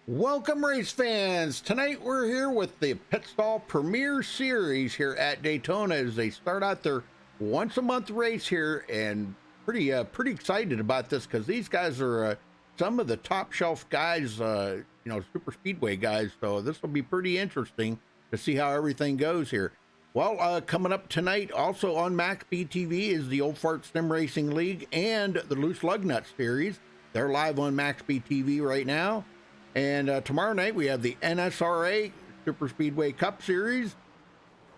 Welcome, race fans. Tonight we're here with the Pit Stall Premier Series here at Daytona as they start out their once-a-month race here, and pretty excited about this because these guys are some of the top shelf guys, super speedway guys. So this will be pretty interesting to see how everything goes here. Well, coming up tonight, also on MaxSpeedTV, is the Old Fart Sim Racing League and the Loose Lug Nut Series. They're live on MaxSpeedTV right now. And tomorrow night we have the NSRA Super Speedway Cup Series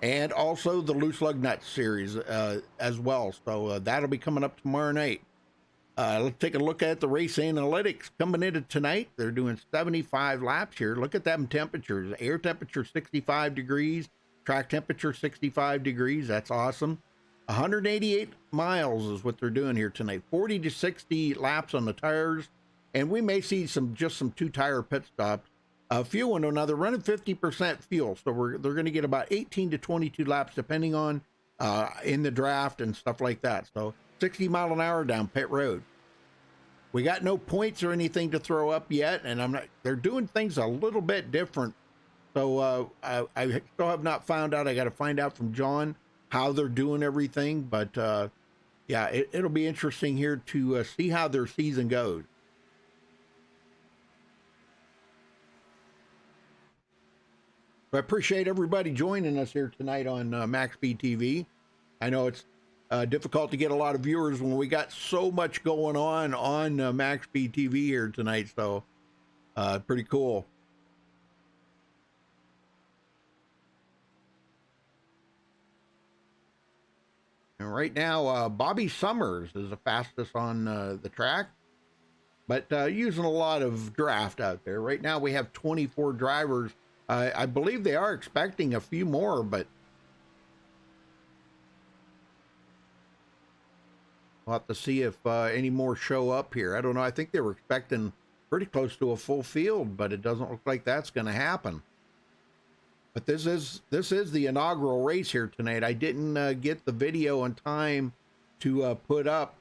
and also the Loose Lug Nuts Series as well. So that'll be coming up tomorrow night. Let's take a look at the race analytics coming into tonight. They're doing 75 laps here. Look at them temperatures. Air temperature 65 degrees, track temperature 65 degrees. That's awesome. 188 miles is what they're doing here tonight. 40 to 60 laps on the tires. And we may see some two-tire pit stops. Fuel window, now they're running 50% fuel, so they're going to get about 18 to 22 laps, depending on in the draft and stuff like that. So 60 mile an hour down pit road. We got no points or anything to throw up yet, and they're doing things a little bit different. So I still have not found out. I got to find out from John how they're doing everything. But yeah, it'll be interesting here to see how their season goes. I appreciate everybody joining us here tonight on MaxSpeedTV. I know it's difficult to get a lot of viewers when we got so much going on MaxSpeedTV here tonight, so pretty cool. And right now, Bobby Summers is the fastest on the track, but using a lot of draft out there. Right now we have 24 drivers. I believe they are expecting a few more, but we'll have to see if any more show up here. I don't know. I think they were expecting pretty close to a full field, but it doesn't look like that's going to happen. But this is the inaugural race here tonight. I didn't get the video in time to put up.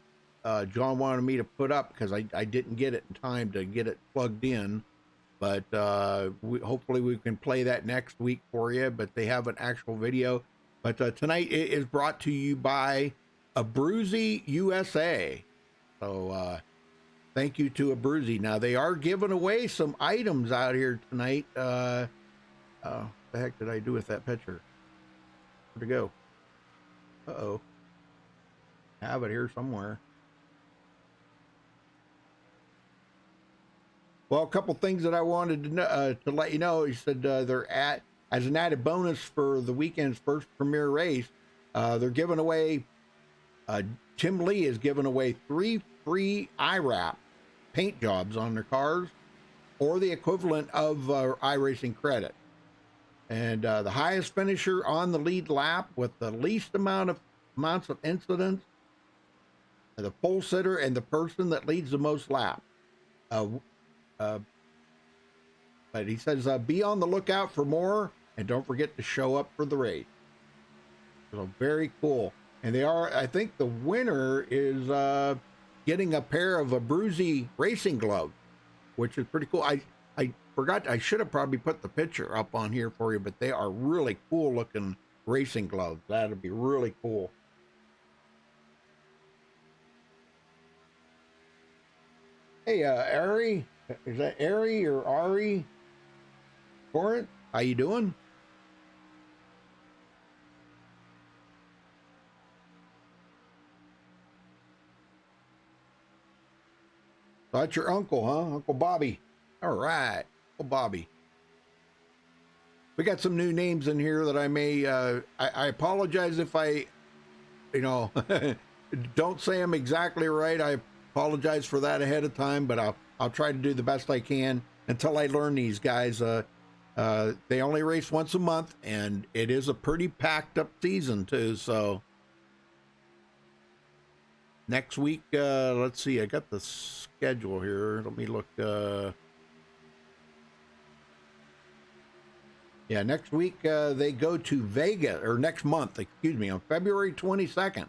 John wanted me to put up because I didn't get it in time to get it plugged in. But hopefully we can play that next week for you. But they have an actual video. But tonight it is brought to you by Abruzzi USA. So thank you to Abruzzi. Now they are giving away some items out here tonight. What the heck did I do with that picture? Where'd it go? Uh-oh. I have it here somewhere. Well, a couple things that I wanted to know, to let you know. He said they're as an added bonus for the weekend's first premier race, they're giving away, Tim Lee is giving away 3 free iWrap paint jobs on their cars, or the equivalent of iRacing credit. And the highest finisher on the lead lap with the least amounts of incidents, the pole sitter, and the person that leads the most laps. But he says, be on the lookout for more, and don't forget to show up for the race. So very cool. And I think the winner is getting a pair of Abruzzi racing gloves, which is pretty cool. I forgot, I should have probably put the picture up on here for you, but they are really cool looking racing gloves. That'll be really cool. Hey, Ari. Is that Ari or Ari? Corinth, how you doing? That's your uncle, huh? Uncle Bobby. All right, Uncle Bobby. We got some new names in here that I may, I apologize if I, don't say them exactly right. I apologize for that ahead of time, but I'll try to do the best I can until I learn these guys. They only race once a month, and it is a pretty packed up season too. So next week, let's see, I got the schedule here. Let me look. Yeah, next week they go to Vegas, or next month, excuse me, on February 22nd.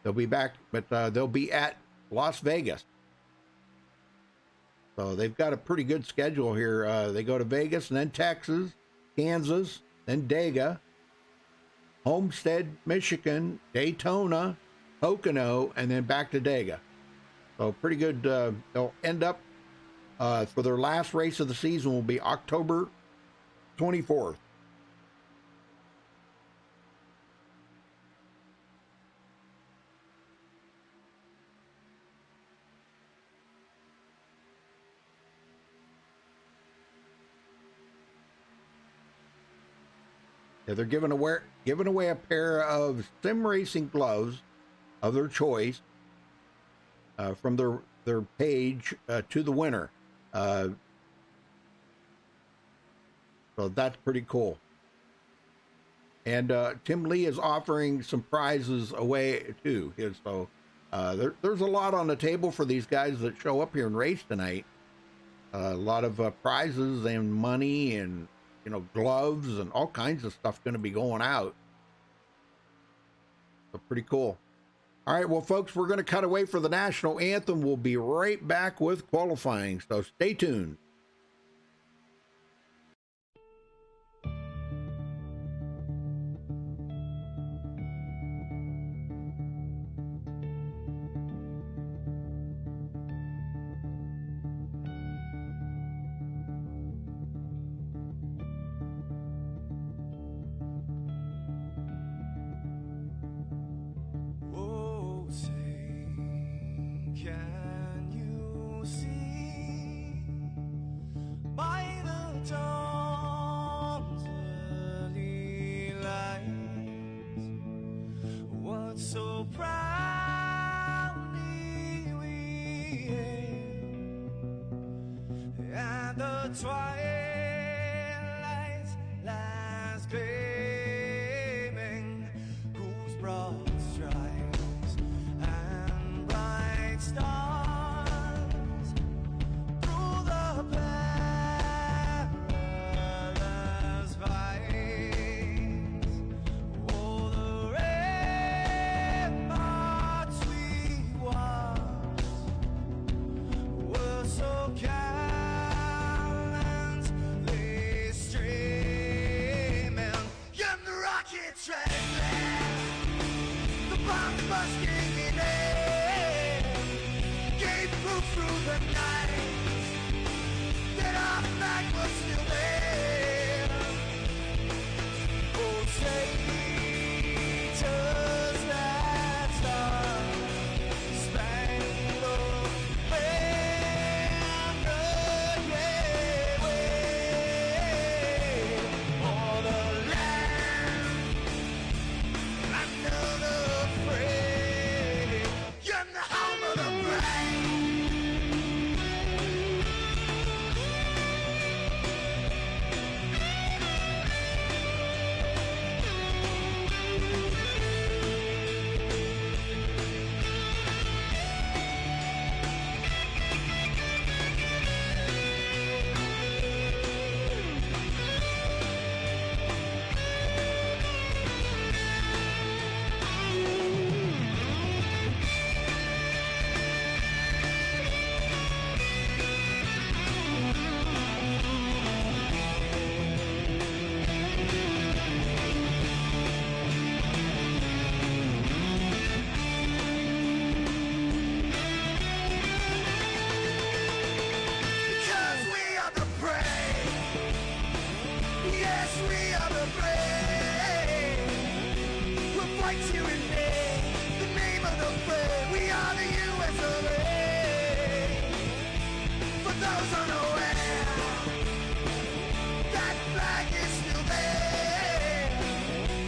They'll be back, but they'll be at Las Vegas. So they've got a pretty good schedule here. They go to Vegas and then Texas, Kansas, then Dega, Homestead, Michigan, Daytona, Pocono, and then back to Dega. So pretty good. They'll end up for their last race of the season will be October 24th. Yeah, they're giving away a pair of sim racing gloves of their choice from their page to the winner. So that's pretty cool. And Tim Lee is offering some prizes away too. So there's a lot on the table for these guys that show up here and race tonight. A lot of prizes and money and gloves and all kinds of stuff going to be going out. So pretty cool. All right, well, folks, we're going to cut away for the national anthem. We'll be right back with qualifying, so stay tuned. So proudly we hailed at the twilight's last gleaming, whose broad stripes and bright stars through the perilous fights, oh, the ramparts we watched were so gallantly streaming, and the rocket treadless, the bomb busting in air, gave proof through the night that our flag was still there. Oh, traitors that star-spangled banner, yeah, wave for the land under the free, and the home of the brave. Because we are the brave. Yes, we are the brave. We'll fight you in name, the name of the brave. We are the US of A. For those unaware, that flag is still there.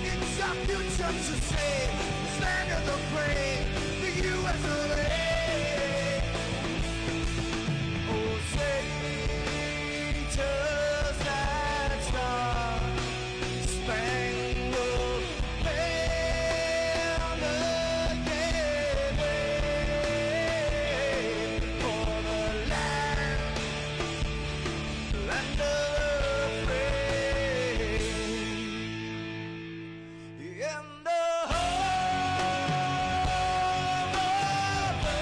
It's our future to save, this land of the brave, the US of A. Oh, traitors that star-spangled banner, yeah, wave for the land of the free, and the home of the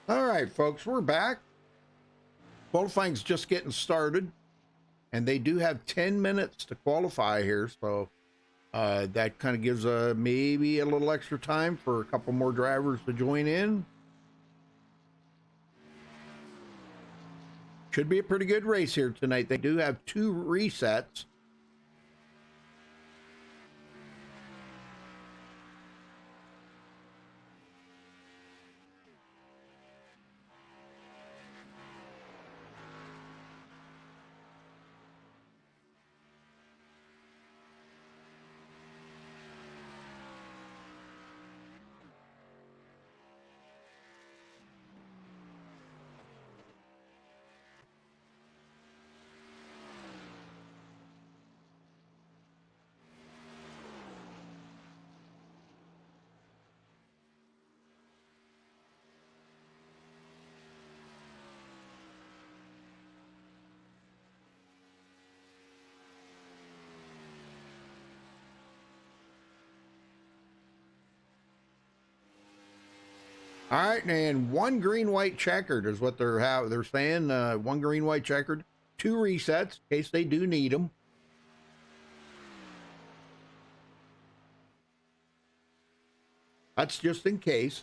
All right, folks, we're back. Qualifying's just getting started, and they do have 10 minutes to qualify here, so that kind of gives maybe a little extra time for a couple more drivers to join in. Should be a pretty good race here tonight. They do have 2 resets. All right, and 1 green, white, checkered is what they're saying. 1 green, white, checkered, 2 resets in case they do need them. That's just in case.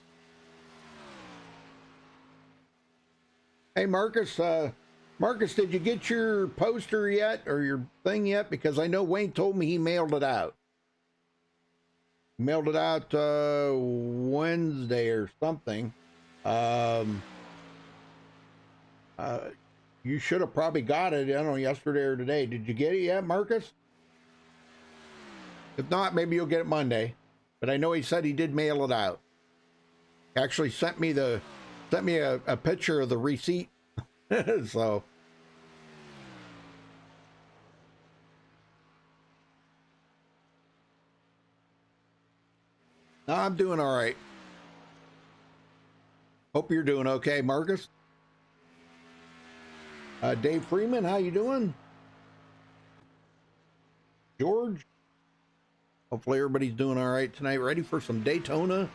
Hey, Marcus. Marcus, did you get your poster yet or your thing yet? Because I know Wayne told me he mailed it out. Mailed it out Wednesday or something. You should have probably got it, I don't know, yesterday or today. Did you get it yet, Marcus? If not, maybe you'll get it Monday. But I know he said he did mail it out. He actually sent me a picture of the receipt. So no, I'm doing all right. Hope you're doing okay, Marcus. Dave Freeman, how you doing? George? Hopefully everybody's doing all right tonight. Ready for some Daytona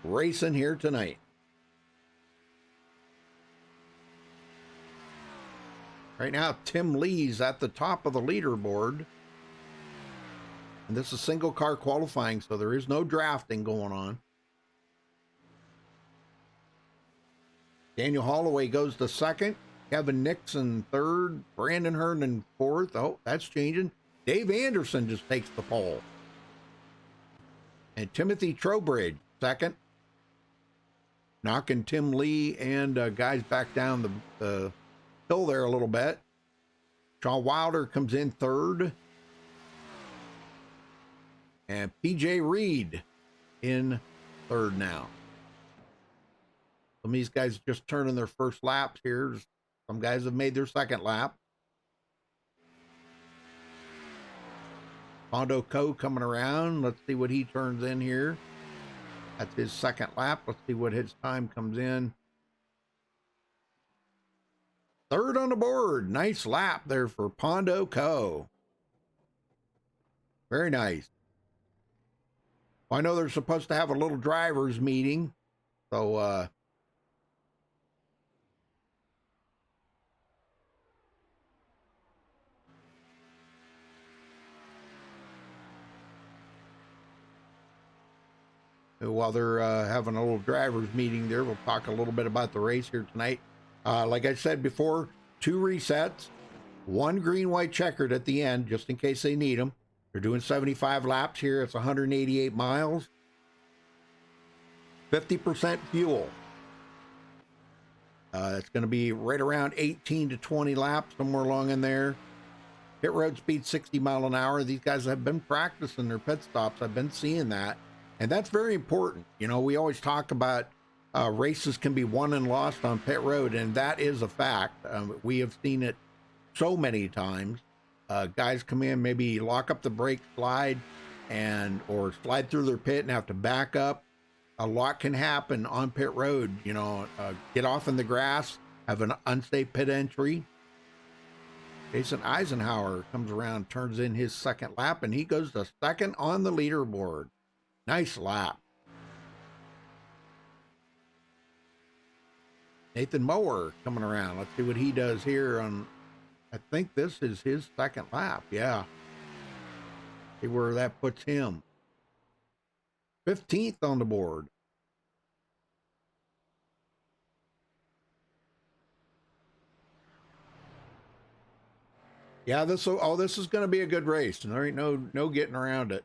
racing here tonight. Right now, Tim Lee's at the top of the leaderboard. And this is single car qualifying, so there is no drafting going on. Daniel Holloway goes to second. Kevin Nixon third. Brandon Herndon fourth. Oh, that's changing. Dave Anderson just takes the pole. And Timothy Trowbridge second. Knocking Tim Lee and guys back down the hill there a little bit. Sean Wilder comes in third. And PJ Reed in third now. Some of these guys just turning their first laps here. Some guys have made their second lap. Pondo Co coming around. Let's see what he turns in here. That's his second lap. Let's see what his time comes in. Third on the board. Nice lap there for Pondo Co. Very nice. Well, I know they're supposed to have a little drivers meeting. So, while they're having a little drivers meeting there, we'll talk a little bit about the race here tonight. Like I said before, 2 resets, 1 green, white, checkered at the end, just in case they need them. They're doing 75 laps here. It's 188 miles. 50% fuel. It's going to be right around 18 to 20 laps, somewhere along in there. Pit road speed 60 mile an hour. These guys have been practicing their pit stops. I've been seeing that. And that's very important. You know, we always talk about races can be won and lost on pit road, and that is a fact. We have seen it so many times. Guys come in, maybe lock up the brake slide or slide through their pit and have to back up. A lot can happen on pit road, you know, get off in the grass, have an unsafe pit entry. Jason Eisenhower comes around, turns in his second lap, and he goes to second on the leaderboard. Nice lap. Nathan Mower coming around. Let's see what he does here on, I think this is his second lap. Yeah. See where that puts him. 15th on the board. Yeah, this is going to be a good race, and there ain't no getting around it.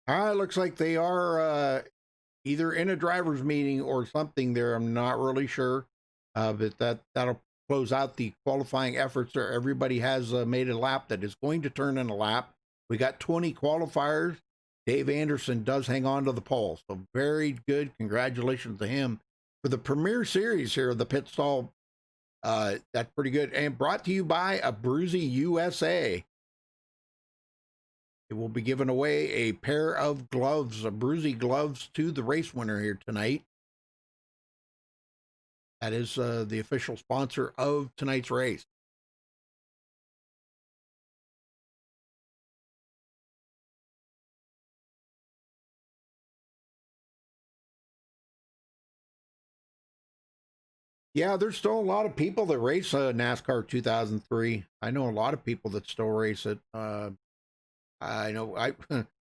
All right, looks like they are either in a driver's meeting or something there. I'm not really sure, but that'll close out the qualifying efforts there. Everybody has made a lap that is going to turn in a lap. We got 20 qualifiers. Dave Anderson does hang on to the pole, so very good. Congratulations to him for the Premier Series here of the pit stall. That's pretty good, and brought to you by a Bruzy USA. It will be giving away a pair of gloves, Bruzy gloves, to the race winner here tonight. That is the official sponsor of tonight's race. Yeah, there's still a lot of people that race NASCAR 2003. I know a lot of people that still race it. I know I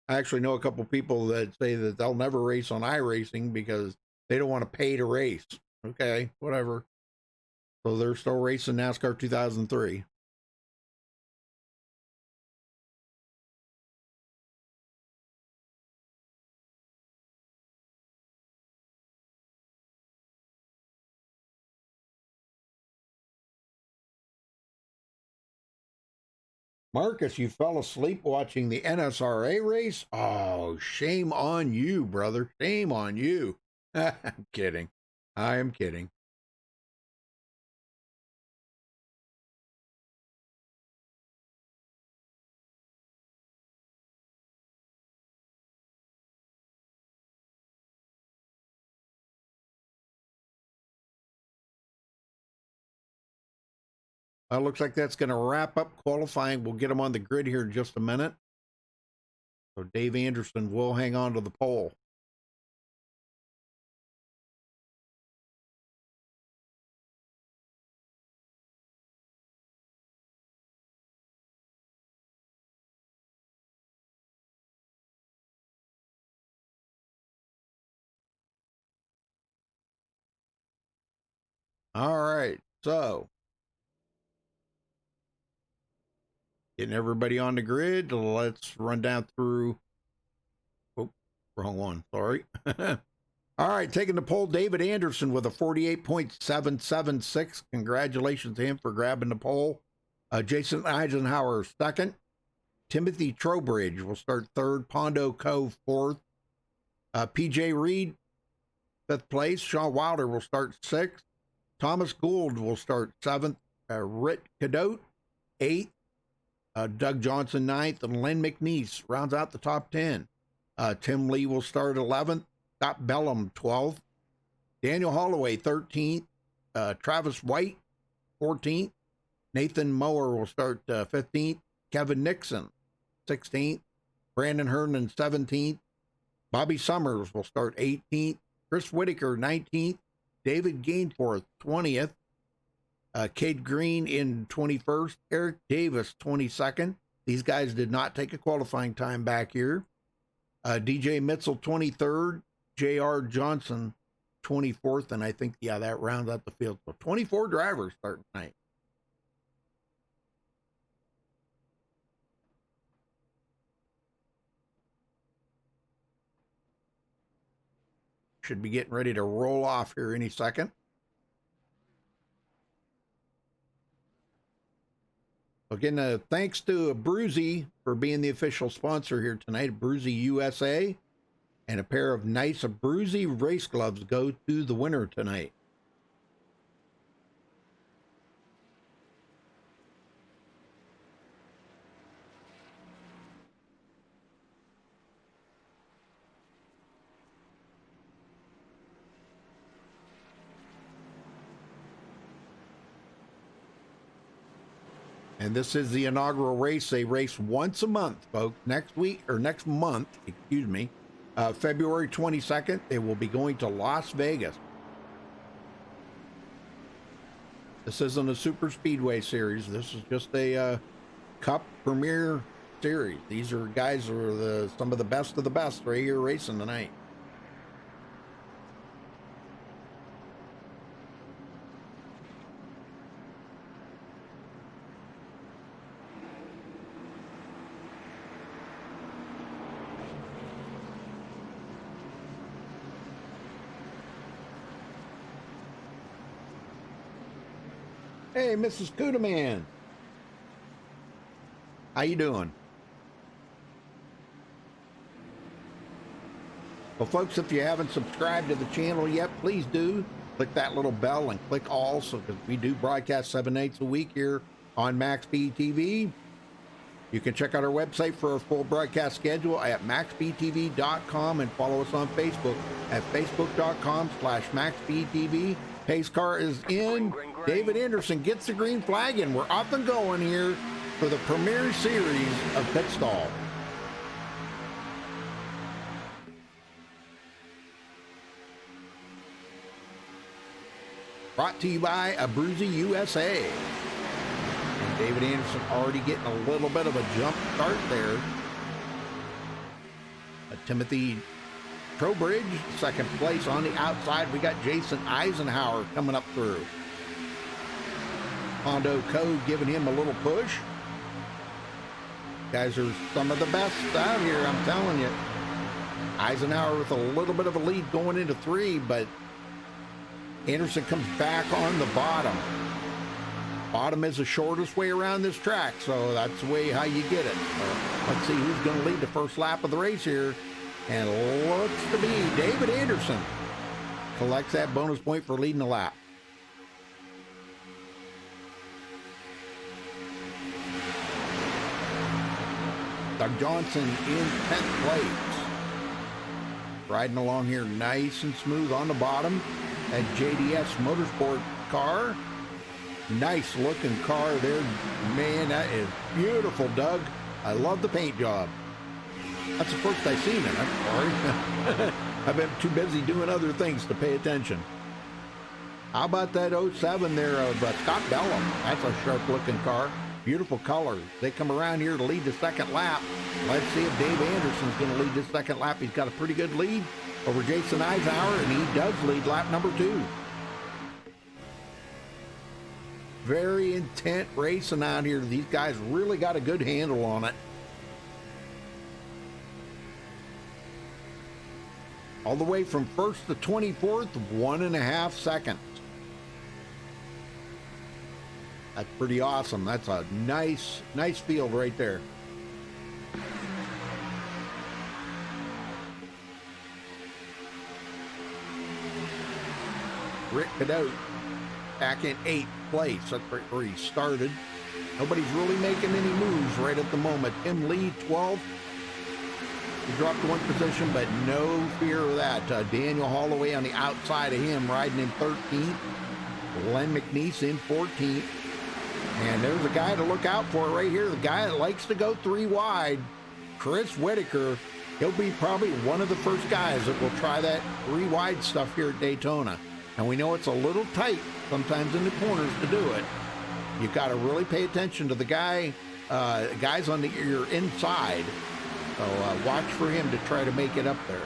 I actually know a couple people that say that they'll never race on iRacing because they don't want to pay to race. Okay, whatever. So they're still racing NASCAR 2003. Marcus, you fell asleep watching the NSRA race? Oh, shame on you, brother. Shame on you. I'm kidding. I am kidding. Looks like that's going to wrap up qualifying. We'll get them on the grid here in just a minute. So Dave Anderson will hang on to the pole. All right. So getting everybody on the grid. Let's run down through. Oh, wrong one. Sorry. All right, taking the pole, David Anderson with a 48.776. Congratulations to him for grabbing the pole. Jason Eisenhower second. Timothy Trowbridge will start third. Pondo Cove fourth. PJ Reed fifth place. Sean Wilder will start sixth. Thomas Gould will start seventh. Rick Cadotte, 8th. Doug Johnson, 9th. And Len McNeese rounds out the top 10. Tim Lee will start 11th. Scott Bellum, 12th. Daniel Holloway, 13th. Travis White, 14th. Nathan Mower will start 15th. Kevin Nixon, 16th. Brandon Herndon, 17th. Bobby Summers will start 18th. Chris Whitaker, 19th. David Gainforth, 20th. Cade Green in 21st. Eric Davis, 22nd. These guys did not take a qualifying time back here. DJ Mitchell, 23rd. J.R. Johnson, 24th. And I think, yeah, that rounds out the field. So 24 drivers starting tonight. Should be getting ready to roll off here any second. Again, thanks to Bruzy for being the official sponsor here tonight, Bruzy USA. And a pair of nice Bruzy race gloves go to the winner tonight. And this is the inaugural race. They race once a month, folks. Next month, excuse me, February 22nd, they will be going to Las Vegas. This isn't a super speedway series. This is just a Cup Premier series. These are guys who are some of the best right here racing tonight. Hey, Mrs. Kudaman. How you doing? Well, folks, if you haven't subscribed to the channel yet, please do. Click that little bell and click all, so because we do broadcast 7 nights a week here on MaxSpeedTV. You can check out our website for our full broadcast schedule at MaxSpeedTV.com and follow us on Facebook at Facebook.com/MaxSpeedTV. Pace car is in. David Anderson gets the green flag, and we're up and going here for the Premier Series of Pit Stall. Brought to you by Bruzy USA. And David Anderson already getting a little bit of a jump start there. Timothy Trowbridge, second place on the outside. We got Jason Eisenhower coming up through. Hondo Code giving him a little push. Guys are some of the best out here, I'm telling you. Eisenhower with a little bit of a lead going into 3, but Anderson comes back on the bottom. Bottom is the shortest way around this track, so that's the way how you get it. Let's see who's going to lead the first lap of the race here. And looks to be David Anderson. Collects that bonus point for leading the lap. Doug Johnson in 10th place. Riding along here nice and smooth on the bottom. That JDS Motorsport car. Nice looking car there. Man, that is beautiful, Doug. I love the paint job. That's the first I've seen it. I'm sorry. I've been too busy doing other things to pay attention. How about that 07 there of Scott Bellum? That's a sharp-looking car. Beautiful colors. They come around here to lead the second lap. Let's see if Dave Anderson's going to lead this second lap. He's got a pretty good lead over Jason Eisenhower, and he does lead lap number 2. Very intent racing out here. These guys really got a good handle on it. All the way from 1st to 24th, 1.5 seconds. That's pretty awesome. That's a nice field right there. Rick Cadotte back in 8th. place. That's where he started. Nobody's really making any moves right at the moment. Tim Lee, 12th. He dropped one position, but no fear of that. Daniel Holloway on the outside of him, riding in 13th. Len McNeese in 14th. And there's a guy to look out for right here. The guy that likes to go 3 wide, Chris Whitaker. He'll be probably one of the first guys that will try that 3 wide stuff here at Daytona. And we know it's a little tight sometimes in the corners to do it. You got to really pay attention to the guys on your inside. So watch for him to try to make it up there.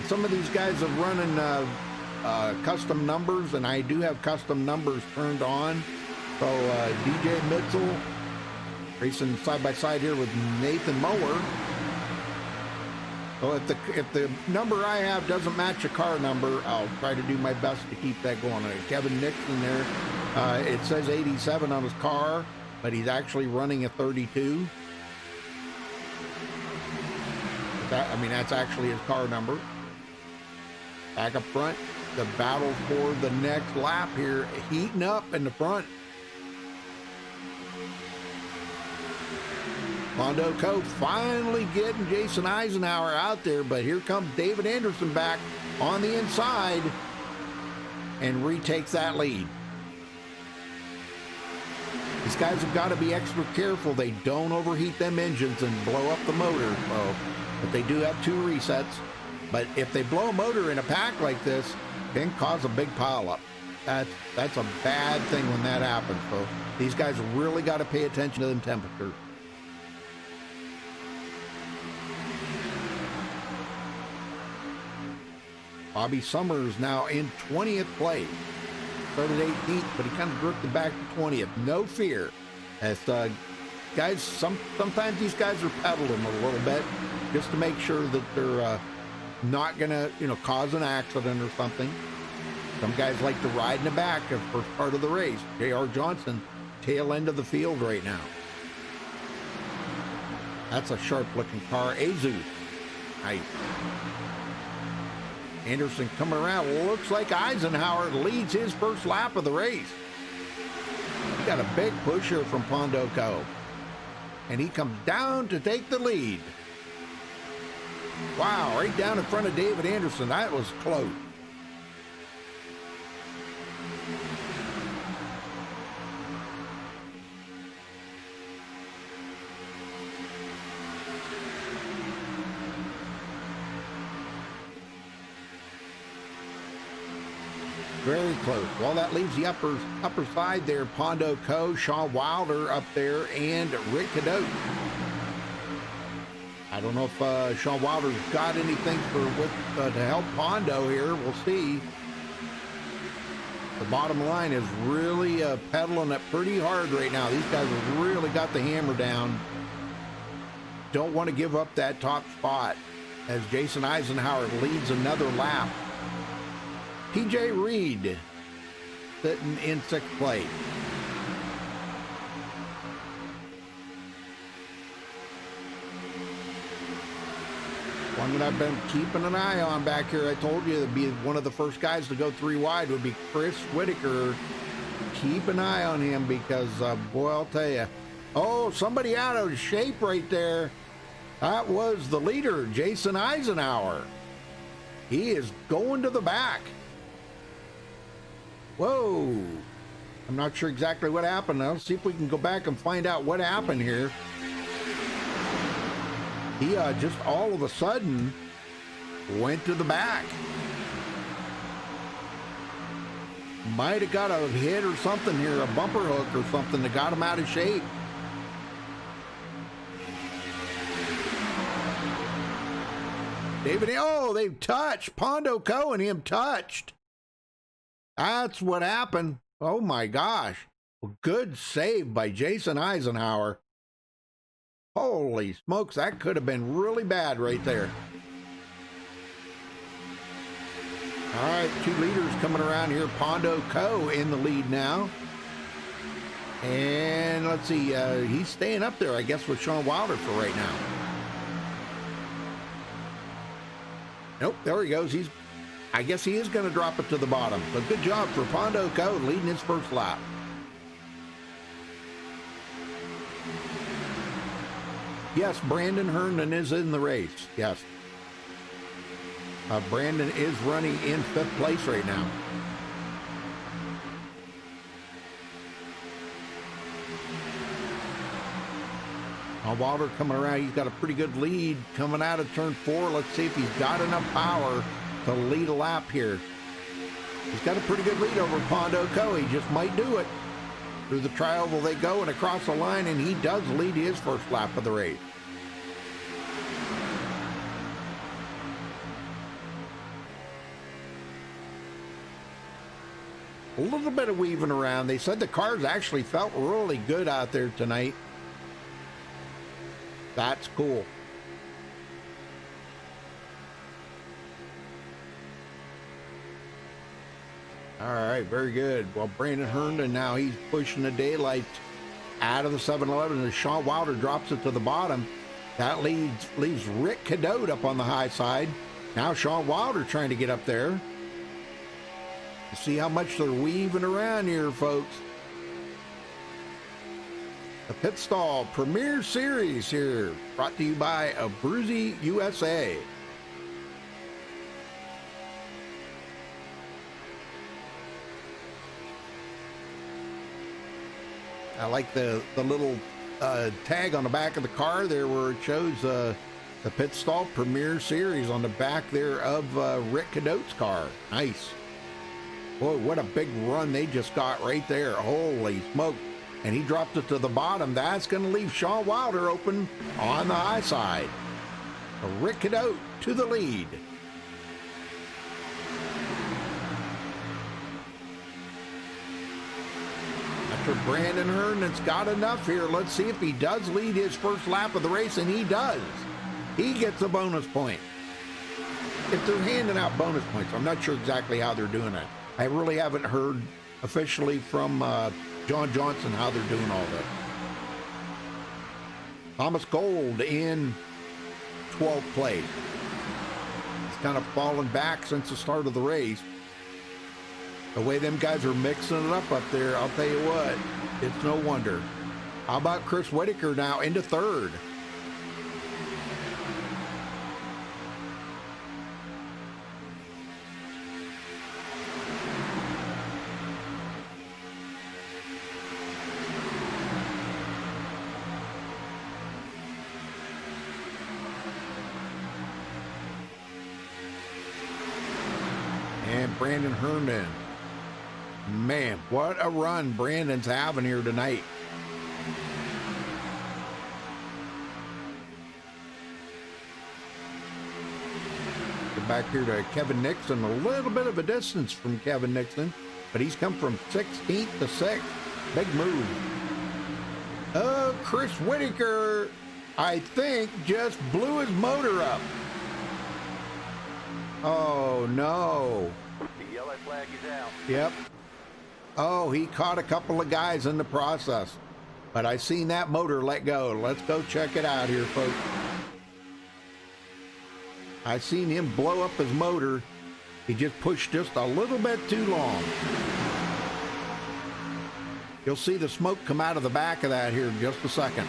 Some of these guys are running custom numbers, and I do have custom numbers turned on. So DJ Mitchell racing side by side here with Nathan Mower. So if the number I have doesn't match a car number, I'll try to do my best to keep that going. Kevin Nixon there, it says 87 on his car, but he's actually running a 32. That's actually his car number. Back up front, the battle for the next lap here, heating up in the front. Pondo Co finally getting Jason Eisenhower out there, but here comes David Anderson back on the inside and retakes that lead. These guys have got to be extra careful they don't overheat them engines and blow up the motor. But they do have 2 resets. But if they blow a motor in a pack like this, it can cause a big pileup. That's a bad thing when that happens. So these guys really got to pay attention to the temperature. Bobby Summers now in 20th place. Started 18th, but he kind of drifted back to 20th. No fear. As guys, sometimes these guys are pedaling a little bit just to make sure that they're not gonna, cause an accident or something. Some guys like to ride in the back of the first part of the race. J.R. Johnson, tail end of the field right now. That's a sharp-looking car. Azus. Nice. Anderson coming around. Looks like Eisenhower leads his first lap of the race. He got a big push here from Pondo Co. And he comes down to take the lead. Wow, right down in front of David Anderson. That was close. Very close. Well, that leaves the upper side there. Pondo Co, Sean Wilder up there, and Rick Cadote. I don't know if Sean Wilder's got anything to help Pondo here. We'll see. The bottom line is really pedaling it pretty hard right now. These guys have really got the hammer down. Don't want to give up that top spot as Jason Eisenhower leads another lap. TJ Reed sitting in 6th place. One that I've been keeping an eye on back here. I told you that'd be one of the first guys to go 3 wide would be Chris Whitaker. Keep an eye on him because, boy, I'll tell you. Oh, somebody out of shape right there. That was the leader, Jason Eisenhower. He is going to the back. Whoa. I'm not sure exactly what happened. Let's see if we can go back and find out what happened here. He just all of a sudden went to the back. Might have got a hit or something here, a bumper hook or something that got him out of shape. David, oh, they've touched. Pondo Co and him touched. That's what happened. Oh my gosh. Well, good save by Jason Eisenhower. Holy smokes, that could have been really bad right there. All right, 2 leaders coming around here. Pondo Co in the lead now. And let's see, he's staying up there, I guess, with Sean Wilder for right now. Nope, there he goes. He's I guess he is going to drop it to the bottom. But good job for Pondo Code leading his first lap. Yes, Brandon Herndon is in the race. Yes. Brandon is running in 5th place right now. Wilder coming around. He's got a pretty good lead coming out of turn 4. Let's see if he's got enough power to lead a lap here. He's got a pretty good lead over Pondo Co. He just might do it. Through the tri-oval they go and across the line, and he does lead his first lap of the race. A little bit of weaving around. They said the cars actually felt really good out there tonight. That's cool. All right, very good. Well, Brandon Herndon now, he's pushing the daylight out of the 7-Eleven, and Sean Wilder drops it to the bottom. That leaves Rick Cadotte up on the high side. Now Sean Wilder trying to get up there. See how much they're weaving around here, folks. The Pit Stall Premier Series here, brought to you by Abruzzi USA. I like the little tag on the back of the car there where it shows the Pit Stall Premier Series on the back there of Rick Cadotte's car. Nice. Boy, what a big run they just got right there. Holy smoke. And he dropped it to the bottom. That's going to leave Sean Wilder open on the high side. Rick Cadotte to the lead. After Brandon Herndon's got enough here, let's see if he does lead his first lap of the race, and he does. He gets a bonus point. If they're handing out bonus points, I'm not sure exactly how they're doing that. I really haven't heard officially from John Johnson how they're doing all that. Thomas Gold in 12th place. He's kind of fallen back since the start of the race. The way them guys are mixing it up there, I'll tell you what, it's no wonder. How about Chris Whitaker now into 3rd? And Brandon Herndon. Man, what a run Brandon's having here tonight. Get back here to Kevin Nixon. A little bit of a distance from Kevin Nixon, but he's come from 16th to 6th. Big move. Oh, Chris Whitaker, I think, just blew his motor up. Oh, no. The yellow flag is out. Yep. Oh, he caught a couple of guys in the process. But I seen that motor let go. Let's go check it out here, folks. I seen him blow up his motor. He just pushed just a little bit too long. You'll see the smoke come out of the back of that here in just a second.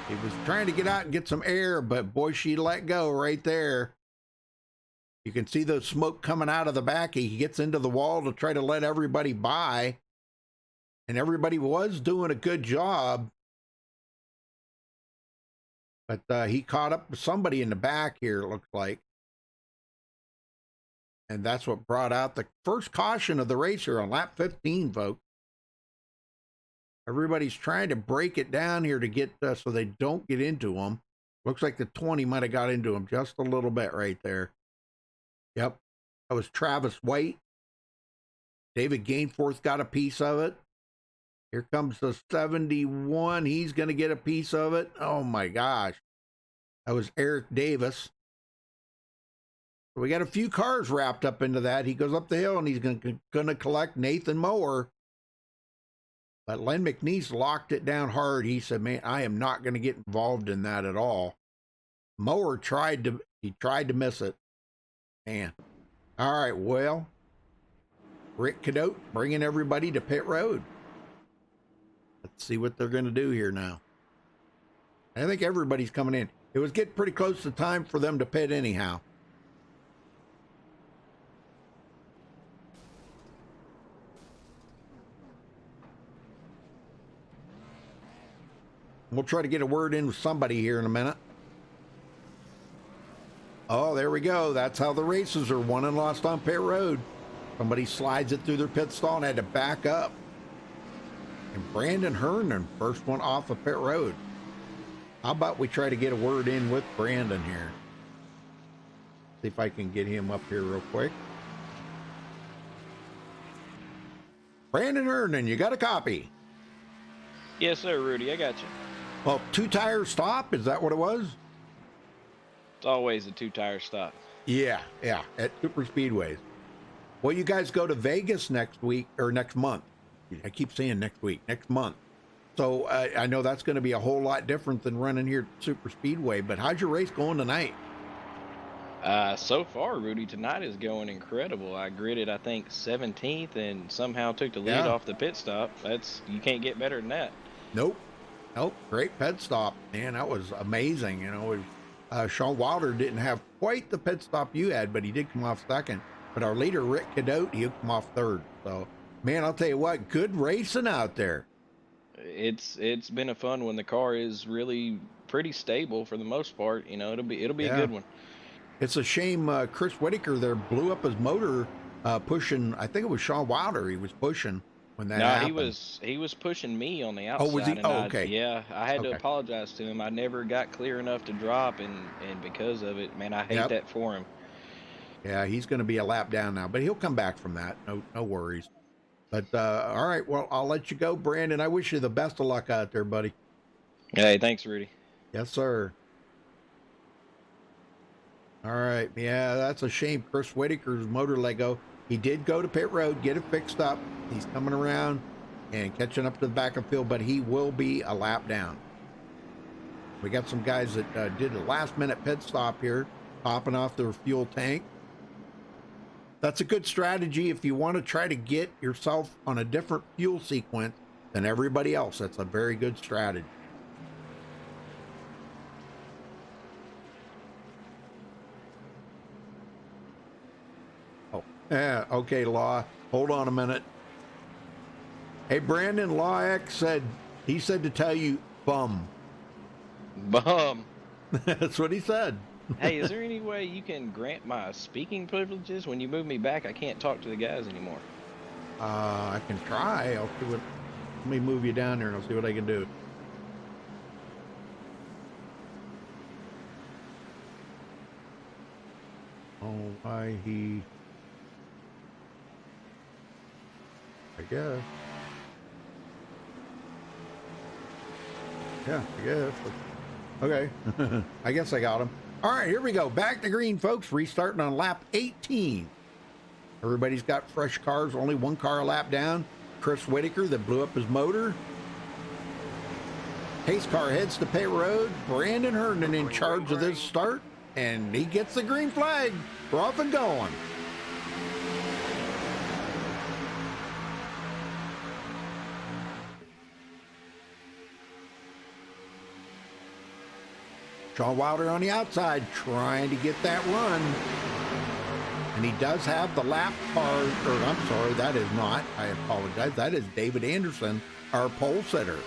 He was trying to get out and get some air, but boy, she let go right there. You can see the smoke coming out of the back. He gets into the wall to try to let everybody by. And everybody was doing a good job. But he caught up with somebody in the back here, it looks like. And that's what brought out the first caution of the race here on lap 15, folks. Everybody's trying to break it down here to get so they don't get into them. Looks like the 20 might have got into him just a little bit right there. Yep, that was Travis White. David Gainforth got a piece of it. Here comes the 71. He's going to get a piece of it. Oh, my gosh. That was Eric Davis. So we got a few cars wrapped up into that. He goes up the hill, and he's going to collect Nathan Moore. But Len McNeese locked it down hard. He said, man, I am not going to get involved in that at all. Mower tried to miss it. Man. All right, well, Rick Cadotte bringing everybody to pit road. Let's see what they're going to do here now. I think everybody's coming in. It was getting pretty close to time for them to pit anyhow. We'll try to get a word in with somebody here in a minute. Oh, there we go. That's how the races are won and lost on pit road. Somebody slides it through their pit stall and had to back up. And Brandon Herndon, first one off of pit road. How about we try to get a word in with Brandon here? See if I can get him up here real quick. Brandon Herndon, you got a copy? Yes, sir, Rudy. I got you. Well, 2-tire stop, is that what it was? It's always a 2-tire stop. Yeah, at super speedways. Well, you guys go to Vegas next week or next month. I keep saying next week, next month. So I know that's going to be a whole lot different than running here at super speedway, but how's your race going tonight? So far, Rudy, tonight is going incredible. I gridded, I think, 17th and somehow took the lead off the pit stop. You can't get better than that. Nope. Great pit stop, man. That was amazing. You know, Sean Wilder didn't have quite the pit stop you had, but he did come off second. But our leader, Rick Cadotte, he'll come off third. So, man, I'll tell you what, good racing out there. It's been a fun one. The car is really pretty stable for the most part. You know, it'll be a good one. It's a shame Chris Whitaker there blew up his motor pushing. I think it was Sean Wilder he was pushing when that happened. he was pushing me on the outside. Oh, was he? Okay. Yeah, I had to apologize to him. I never got clear enough to drop, and because of it, man, I hate that for him. Yeah, he's going to be a lap down now, but he'll come back from that. No worries. But all right, well, I'll let you go, Brandon. I wish you the best of luck out there, buddy. Hey, thanks, Rudy. Yes, sir. All right, yeah, that's a shame. Chris Whitaker's motor let go. He did go to pit road, get it fixed up. He's coming around and catching up to the back of the field, but he will be a lap down. We got some guys that did a last-minute pit stop here, popping off their fuel tank. That's a good strategy if you want to try to get yourself on a different fuel sequence than everybody else. That's a very good strategy. Oh, yeah, okay, Law. Hold on a minute. Hey, Brandon, Law X said to tell you, bum. Bum. That's what he said. Hey, is there any way you can grant my speaking privileges? When you move me back, I can't talk to the guys anymore. I can try. I'll see what. Let me move you down there and I'll see what I can do. Oh, why he? I guess. Yeah, I guess. Okay. I guess I got him. All right, here we go. Back to green, folks. Restarting on lap 18. Everybody's got fresh cars. Only one car a lap down. Chris Whitaker that blew up his motor. Pace car heads to pit road. Brandon Herndon in charge of this start. And he gets the green flag. We're off and going. Sean Wilder on the outside trying to get that run. And he does have the lap car, or I'm sorry, that is not. I apologize. That is David Anderson, our pole sitter.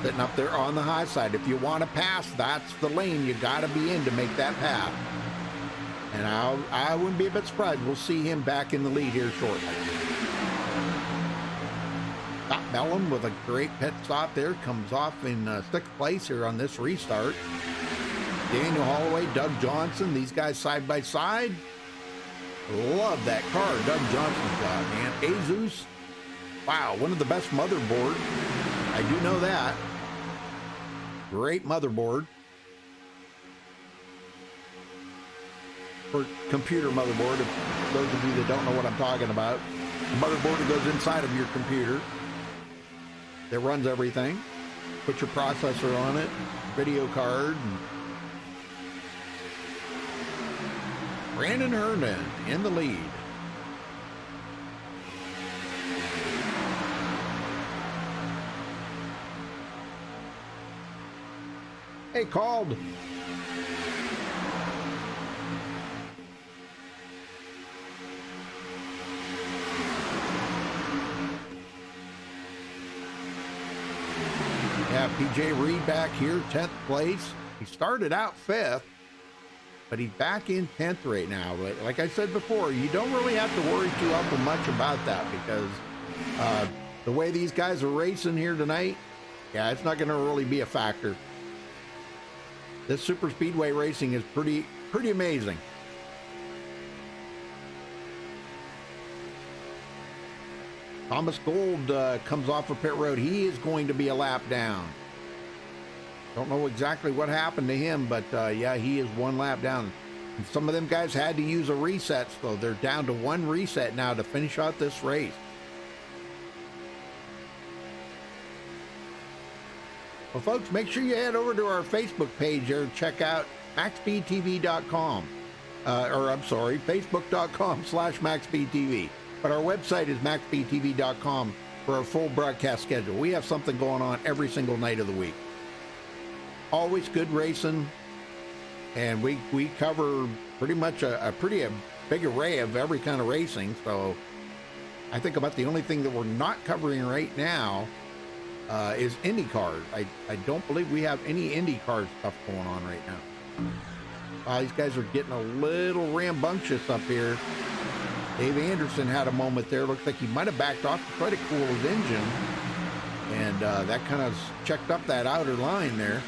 Sitting up there on the high side. If you want to pass, that's the lane you got to be in to make that pass. And I wouldn't be a bit surprised. We'll see him back in the lead here shortly. Scott Bellum with a great pit stop there. Comes off in sixth place here on this restart. Daniel Holloway, Doug Johnson, these guys side by side. Love that car Doug Johnson's got, man. Jesus. Wow, one of the best motherboard. I do know that. Great motherboard. For computer motherboard, if those of you that don't know what I'm talking about. The motherboard that goes inside of your computer. that runs everything. Put your processor on it, video card. And Brandon Herndon in the lead. Hey, called. Yeah, PJ Reed back here, 10th place. He started out 5th, but he's back in 10th right now. But like I said before, you don't really have to worry too awful much about that because the way these guys are racing here tonight, yeah, it's not going to really be a factor. This super speedway racing is pretty amazing. Thomas Gold comes off of pit road. He is going to be a lap down. Don't know exactly what happened to him, but yeah, he is 1 lap down. And some of them guys had to use a reset, so they're down to 1 reset now to finish out this race. Well, folks, make sure you head over to our Facebook page there and check out MaxSpeedTV.com. Facebook.com/MaxSpeedTV. But our website is MaxSpeedTV.com for our full broadcast schedule. We have something going on every single night of the week. Always good racing, and we cover pretty much a big array of every kind of racing. So I think about the only thing that we're not covering right now is IndyCars. I don't believe we have any IndyCar stuff going on right now. These guys are getting a little rambunctious up here. Dave Anderson had a moment there. Looks like he might have backed off to try to cool his engine. And that kind of checked up that outer line there.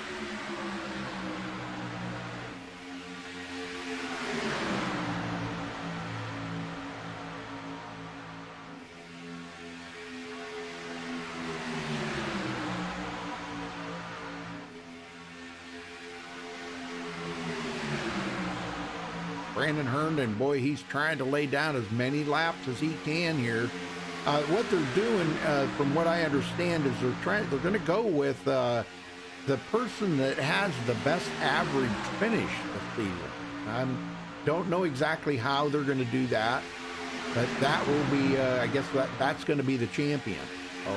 Brandon Herndon, boy, he's trying to lay down as many laps as he can here. What they're doing, from what I understand, is they're going to go with the person that has the best average finish this season. I don't know exactly how they're going to do that, but that will be, I guess that's going to be the champion. So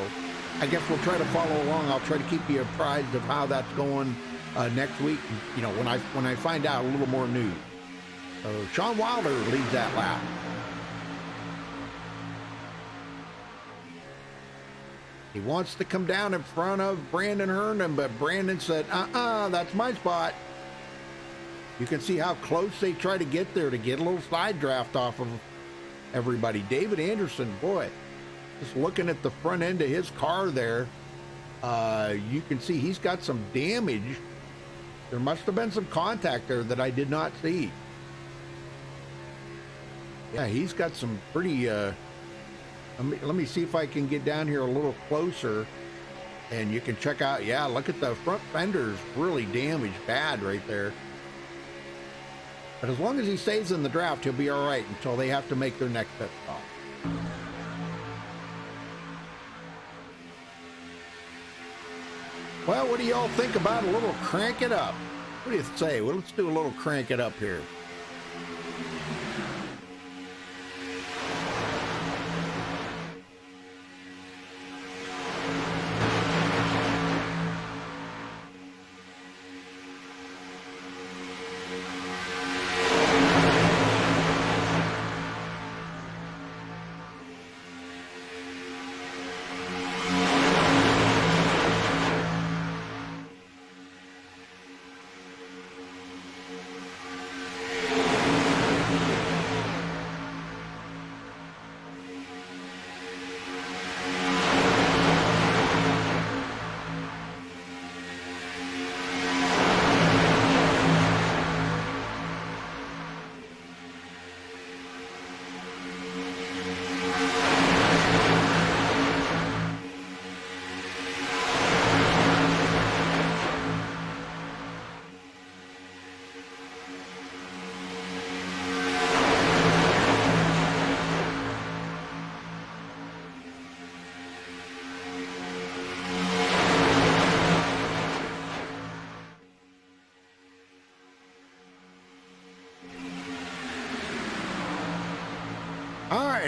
I guess we'll try to follow along. I'll try to keep you apprised of how that's going next week. You know, when I find out a little more news. So Sean Wilder leads that lap. He wants to come down in front of Brandon Herndon, but Brandon said, that's my spot. You can see how close they try to get there to get a little side draft off of everybody. David Anderson, boy, just looking at the front end of his car there, you can see he's got some damage. There must have been some contact there that I did not see. Yeah, he's got some pretty, let me see if I can get down here a little closer and you can check out, yeah, look at the front fenders, really damaged bad right there. But as long as he stays in the draft, he'll be all right until they have to make their next pit stop. Well, what do y'all think about a little crank it up? What do you say? Well, let's do a little crank it up here.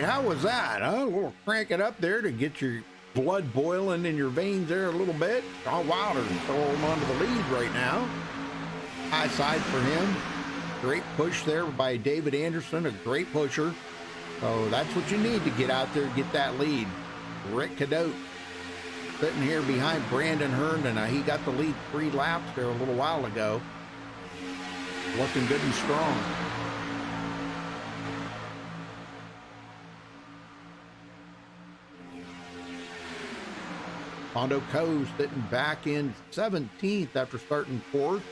how was that? Huh? A little crank it up there to get your blood boiling in your veins there a little bit. Sean Wilder throwing onto the lead right now. High side for him. Great push there by David Anderson, a great pusher. So that's what you need to get out there and get that lead. Rick Cadotte sitting here behind Brandon Herndon. He got the lead 3 laps there a little while ago. Looking good and strong. Hondo Coe sitting back in 17th after starting 4th.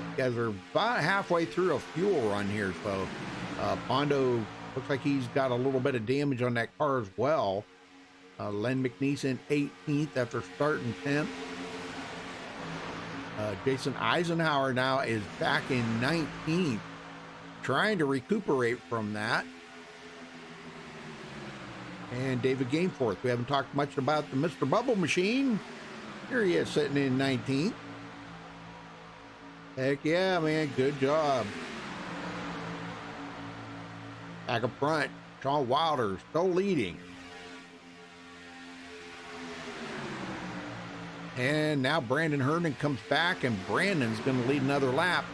You guys are about halfway through a fuel run here, so Pondo looks like he's got a little bit of damage on that car as well. Len McNeese in 18th after starting 10th. Jason Eisenhower now is back in 19th, trying to recuperate from that. And David Gameforth, we haven't talked much about the Mr. Bubble Machine. Here he is sitting in 19th. Heck yeah, man, good job. Back up front, Sean Wilder still leading. And now Brandon Herndon comes back, and Brandon's going to lead another lap.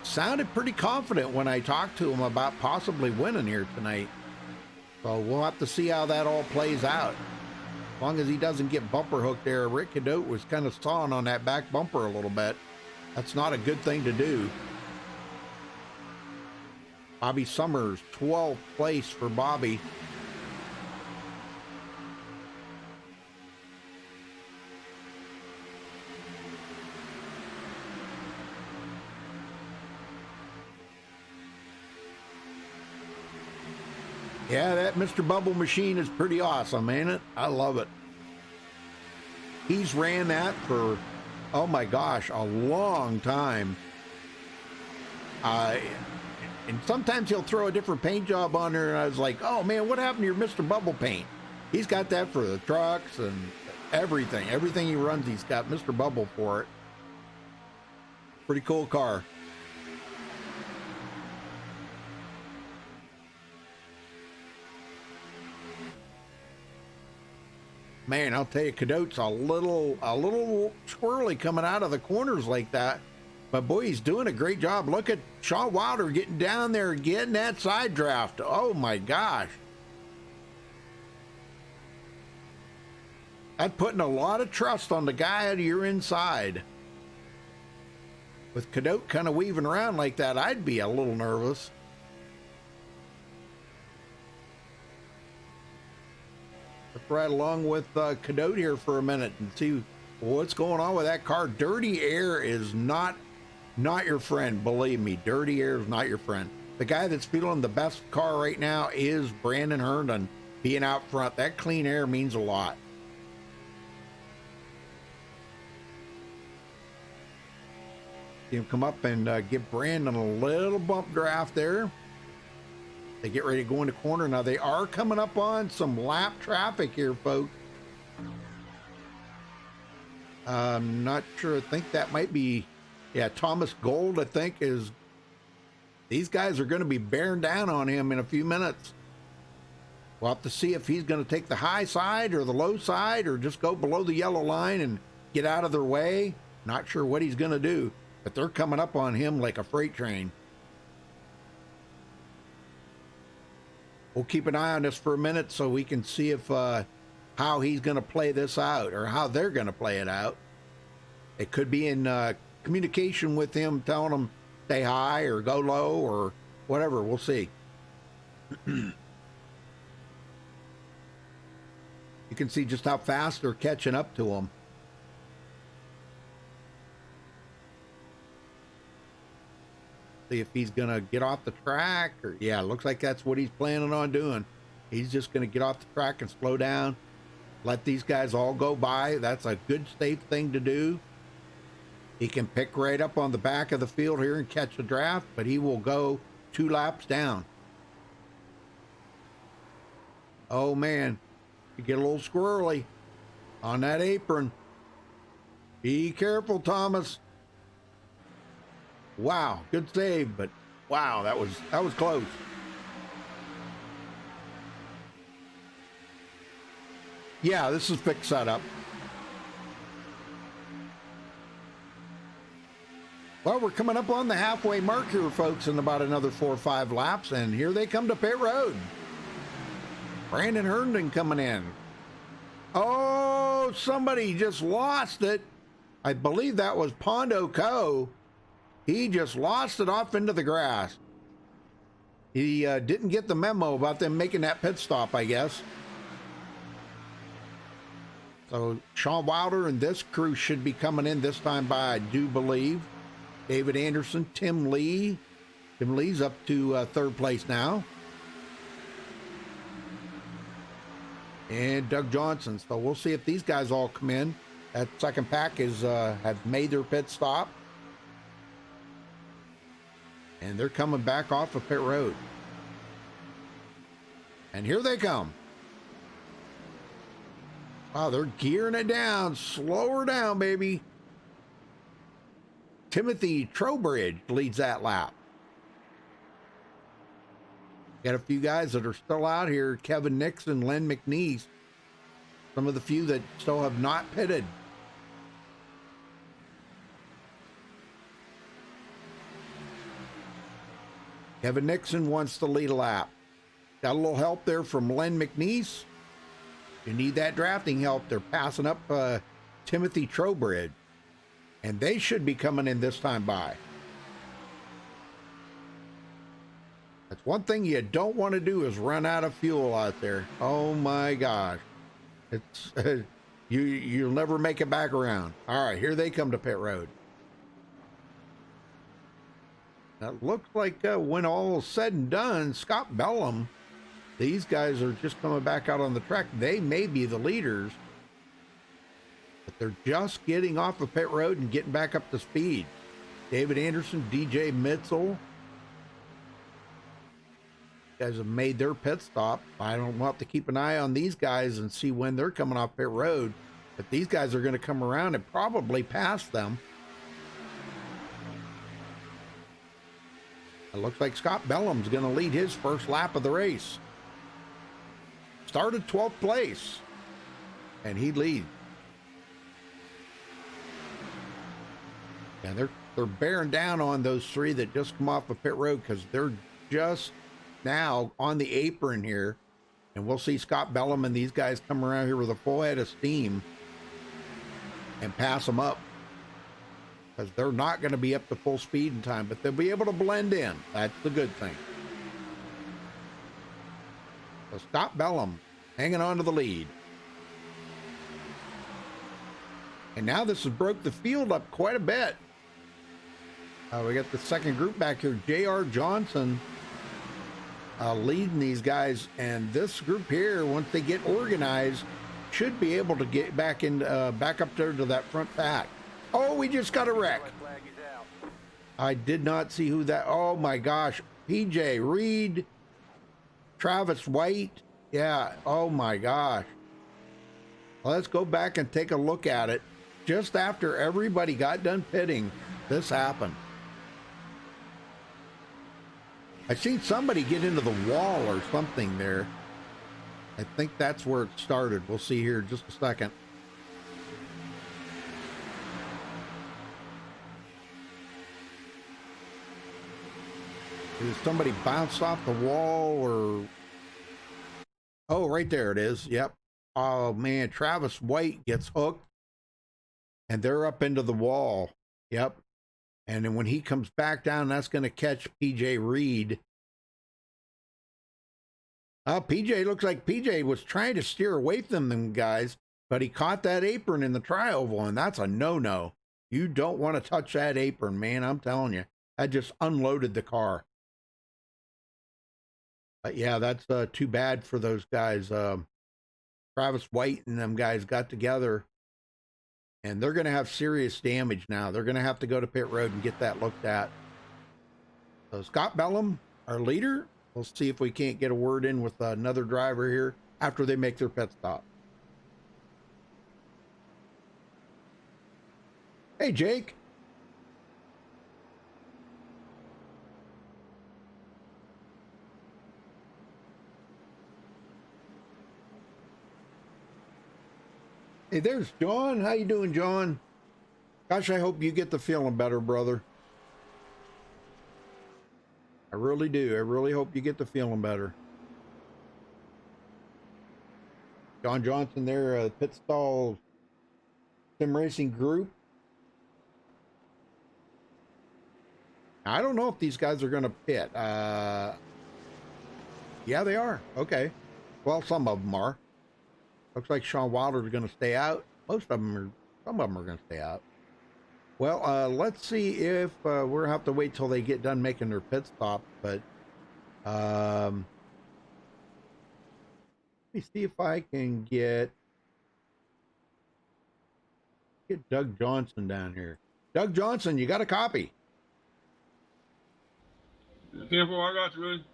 Sounded pretty confident when I talked to him about possibly winning here tonight. So we'll have to see how that all plays out. As long as he doesn't get bumper hooked there. Rick Cadotte was kind of sawing on that back bumper a little bit. That's not a good thing to do. Bobby Summers, 12th place for Bobby. Yeah, that Mr. Bubble Machine is pretty awesome, ain't it? I love it. He's ran that for, oh my gosh, a long time. And sometimes he'll throw a different paint job on there, and I was like, oh man, what happened to your Mr. Bubble paint? He's got that for the trucks and everything. Everything he runs, he's got Mr. Bubble for it. Pretty cool car. Man, I'll tell you, Cadotte's a little squirrely coming out of the corners like that. But boy, he's doing a great job. Look at Sean Wilder getting down there and getting that side draft. Oh my gosh. That's putting a lot of trust on the guy out of your inside. With Cadotte kind of weaving around like that, I'd be a little nervous. Let's ride along with Cadotte here for a minute and see what's going on with that car. Dirty air is not your friend, believe me. Dirty air is not your friend. The guy that's feeling the best car right now is Brandon Herndon being out front. That clean air means a lot. See him come up and give Brandon a little bump draft there. They get ready to go into corner. Now they are coming up on some lap traffic here, folks. I'm not sure. I think that might be, yeah, Thomas Gold, I think, is, these guys are going to be bearing down on him in a few minutes. We'll have to see if he's going to take the high side or the low side or just go below the yellow line and get out of their way. Not sure what he's going to do, but they're coming up on him like a freight train. We'll keep an eye on this for a minute so we can see if how he's going to play this out, or how they're going to play it out. It could be in communication with him, telling him stay high or go low or whatever. We'll see. You can see just how fast they're catching up to him. See if he's going to get off the track, or yeah, looks like that's what he's planning on doing. He's just going to get off the track and slow down, let these guys all go by. That's a good, safe thing to do. He can pick right up on the back of the field here and catch the draft, but he will go 2 laps down. Oh man, you get a little squirrely on that apron. Be careful, Thomas. Wow, good save, but Wow, that was close. Yeah, this is fixed setup. Well, we're coming up on the halfway mark here, folks, in about another 4 or 5 laps, and here they come to pit road. Brandon Herndon coming in. Oh, somebody just lost it. I believe that was Pondo Co. He just lost it off into the grass. He didn't get the memo about them making that pit stop, I guess. So Sean Wilder and this crew should be coming in this time by, I do believe. David Anderson, Tim Lee. Tim Lee's up to 3rd place now. And Doug Johnson. So we'll see if these guys all come in. That second pack is have made their pit stop. And they're coming back off of pit road. And here they come. Wow, they're gearing it down. Slow her down, baby. Timothy Trowbridge leads that lap. Got a few guys that are still out here. Kevin Nixon, Len McNeese. Some of the few that still have not pitted. Kevin Nixon wants to lead a lap. Got a little help there from Len McNeese. You need that drafting help. They're passing up Timothy Trowbridge. And they should be coming in this time by. That's one thing you don't want to do is run out of fuel out there. Oh my gosh. It's you'll never make it back around. All right, here they come to pit road. That looks like when all is said and done, Scott Bellum, these guys are just coming back out on the track. They may be the leaders, but they're just getting off of pit road and getting back up to speed. David Anderson, DJ Mitzel, guys have made their pit stop. I don't want to keep an eye on these guys and see when they're coming off pit road, but these guys are going to come around and probably pass them. It looks like Scott Bellum's going to lead his first lap of the race. Started 12th place, and he leads. And they're bearing down on those 3 that just come off of pit road because they're just now on the apron here. And we'll see Scott Bellum and these guys come around here with a full head of steam and pass them up, because they're not going to be up to full speed in time, but they'll be able to blend in. That's the good thing. So Scott Bellum hanging on to the lead. And now this has broke the field up quite a bit. We got the second group back here. J.R. Johnson leading these guys. And this group here, once they get organized, should be able to get back in, back up there to that front pack. Oh, we just got a wreck. I did not see who that. Oh my gosh. PJ Reed, Travis White. Yeah. Oh my gosh. Well, let's go back and take a look at it. Just after everybody got done pitting, this happened. I seen somebody get into the wall or something there. I think that's where it started. We'll see here in just a second. Did somebody bounced off the wall or... Oh, right there it is. Yep. Oh, man. Travis White gets hooked. And they're up into the wall. Yep. And then when he comes back down, that's going to catch PJ Reed. PJ, looks like PJ was trying to steer away from them guys, but he caught that apron in the tri-oval, and that's a no-no. You don't want to touch that apron, man. I'm telling you. That just unloaded the car. But yeah, that's too bad for those guys. Travis White and them guys got together, and they're going to have serious damage now. They're going to have to go to pit road and get that looked at. So Scott Bellum, our leader, we'll see if we can't get a word in with another driver here after they make their pit stop. Hey, Jake. Hey, there's John. How you doing, John? Gosh, I hope you get the feeling better, brother. I really do. I really hope you get the feeling better. John Johnson there, Pit Stall Sim Racing Group. I don't know if these guys are going to pit. Yeah, they are. Okay. Well, some of them are. Looks like Sean Wilder is going to stay out. Most of them are. Some of them are going to stay out. Well, let's see if we're going to have to wait till they get done making their pit stop. But let me see if I can get Doug Johnson down here. Doug Johnson, you got a copy? Temple, I got you, Rudy.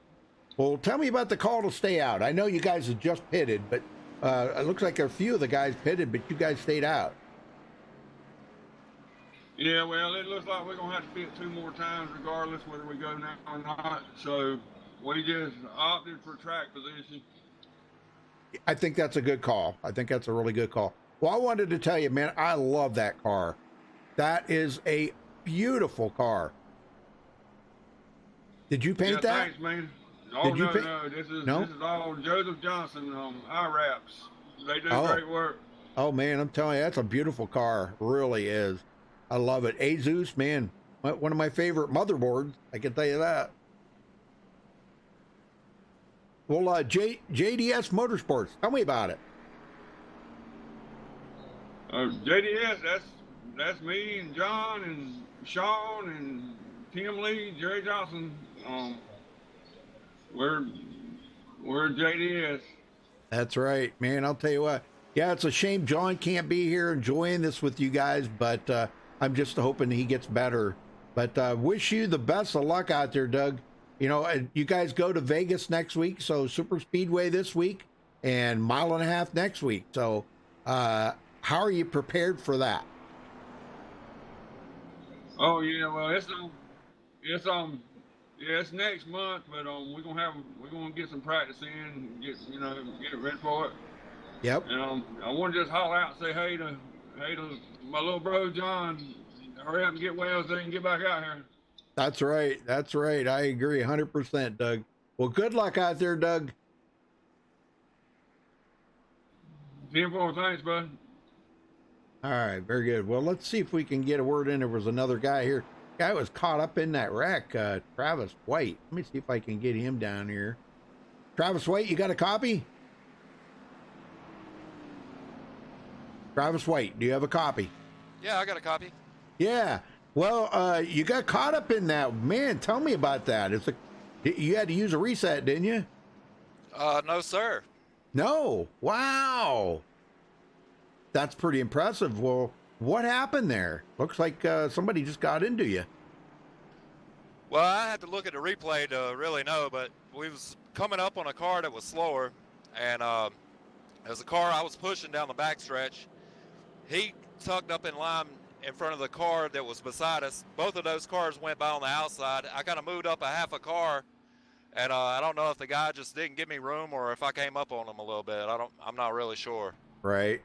Well, tell me about the call to stay out. I know you guys have just pitted, but it looks like a few of the guys pitted, but you guys stayed out. Yeah, well, it looks like we're going to have to pit 2 more times regardless whether we go now or not. So we just opted for track position. I think that's a good call. I think that's a really good call. Well, I wanted to tell you, man, I love that car. That is a beautiful car. Did you paint that? Thanks, man. Oh, Did you no. This is all Joseph Johnson, I-Wraps. They do great work. Oh, man, I'm telling you, that's a beautiful car. It really is. I love it. Azus, man, one of my favorite motherboards. I can tell you that. Well, JDS Motorsports, tell me about it. JDS, that's me and John and Sean and Tim Lee, Jerry Johnson. We're JDS. That's right, man. I'll tell you what. Yeah, it's a shame John can't be here enjoying this with you guys, but I'm just hoping he gets better. But wish you the best of luck out there, Doug. You know, you guys go to Vegas next week, so Super Speedway this week and mile and a half next week. So how are you prepared for that? Oh yeah, well it's next month, but we're gonna get some practice in, get it ready for it. Yep. And I want to just holler out and say hey to my little bro John, hurry up and get well so he can get back out here. That's right. That's right. I agree 100%, Doug. Well, good luck out there, Doug. 10-4, thanks, bud. All right, very good. Well, let's see if we can get a word in. There was another guy here. Guy was caught up in that wreck, Travis White. Let me see if I can get him down here. Travis White, you got a copy? Travis White, do you have a copy? Yeah, I got a copy. Yeah. Well, you got caught up in that. Man, tell me about that. You had to use a reset, didn't you? No, sir. No. Wow. That's pretty impressive. Well, what happened there? Looks like somebody just got into you. Well, I had to look at the replay to really know, but we was coming up on a car that was slower, and it was a car I was pushing down the backstretch. He tucked up in line in front of the car that was beside us. Both of those cars went by on the outside. I kind of moved up a half a car, and I don't know if the guy just didn't give me room or if I came up on him a little bit. I'm not really sure. Right.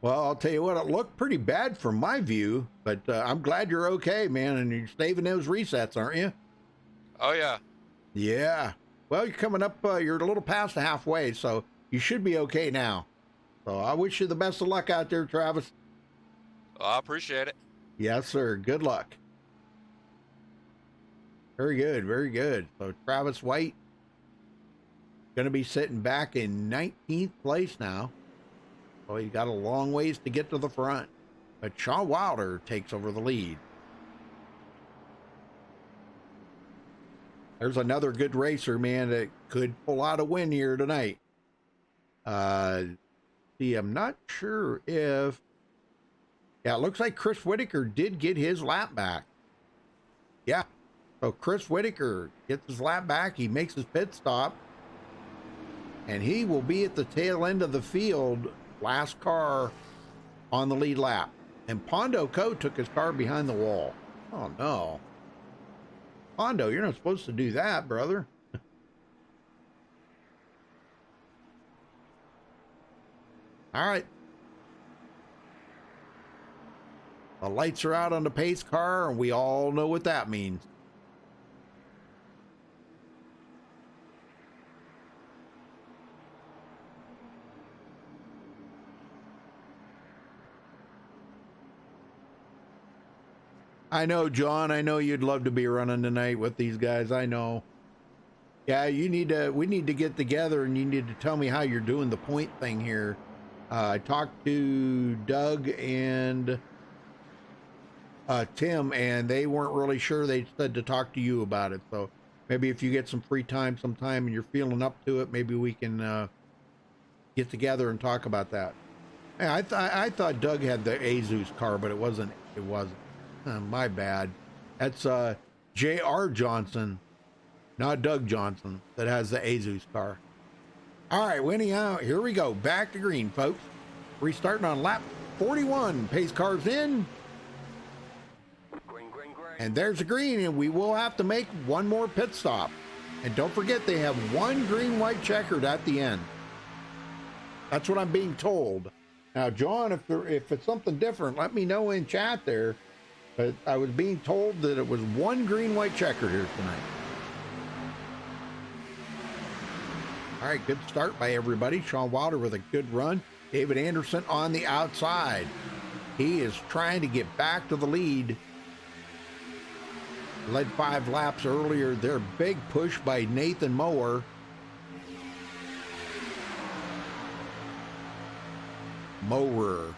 Well, I'll tell you what, it looked pretty bad from my view, but I'm glad you're okay, man, and you're saving those resets, aren't you? Oh, yeah. Yeah. Well, you're coming up, you're a little past the halfway, so you should be okay now. So I wish you the best of luck out there, Travis. Well, I appreciate it. Yes, sir. Good luck. Very good. Very good. So Travis White going to be sitting back in 19th place now. So he got a long ways to get to the front. But Sean Wilder takes over the lead. There's another good racer, man, that could pull out a win here tonight. See, I'm not sure if... Yeah, it looks like Chris Whitaker did get his lap back. Yeah. So Chris Whitaker gets his lap back. He makes his pit stop. And he will be at the tail end of the field, last car on the lead lap. And Pondo Co took his car behind the wall. Oh, no. Pondo, you're not supposed to do that, brother. All right. The lights are out on the pace car, and we all know what that means. I know, John, I know you'd love to be running tonight with these guys. I know. Yeah, we need to get together, and you need to tell me how you're doing the point thing here. I talked to Doug and Tim, and they weren't really sure. They said to talk to you about it. So maybe if you get some free time sometime and you're feeling up to it, maybe we can get together and talk about that. Yeah, I thought Doug had the Azus car, but it wasn't. It wasn't. My bad. That's J.R. Johnson, not Doug Johnson, that has the Azus car. All right, Winnie out. Here we go. Back to green, folks. Restarting on lap 41. Pace cars in. Green, green, green. And there's a green, and we will have to make one more pit stop. And don't forget, they have one green, white checkered at the end. That's what I'm being told. Now, John, if it's something different, let me know in chat there. But I was being told that it was one green, white checkered here tonight. All right, good start by everybody. Sean Wilder with a good run. David Anderson on the outside. He is trying to get back to the lead. Led 5 laps earlier. Their big push by Nathan Mower. Mower.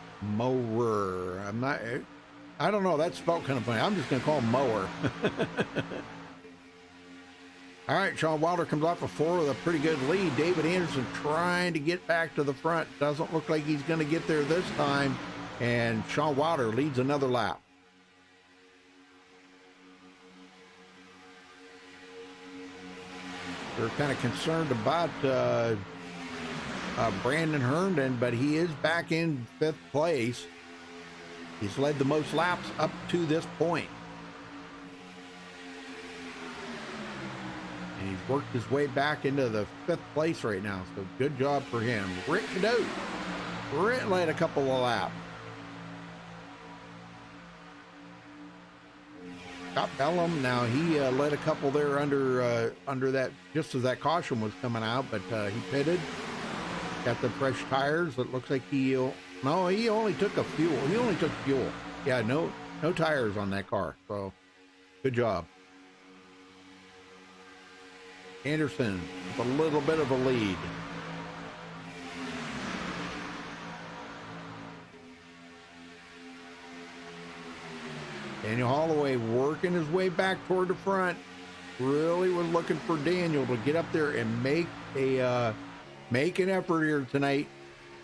I don't know. That spelled kind of funny. I'm just going to call him Mower. All right, Sean Wilder comes off of 4 with a pretty good lead. David Anderson trying to get back to the front. Doesn't look like he's going to get there this time. And Sean Wilder leads another lap. We're kind of concerned about Brandon Herndon, but he is back in 5th place. He's led the most laps up to this point. And he's worked his way back into the 5th place right now. So good job for him. Rick Cadote. Rick led a couple of laps. Scott Bellum, now he led a couple there under that, just as that caution was coming out, but he pitted. Got the fresh tires. It looks like he only took a fuel. He only took fuel. Yeah, no tires on that car. So good job. Anderson with a little bit of a lead. Daniel Holloway working his way back toward the front. Really was looking for Daniel to get up there and make an effort here tonight.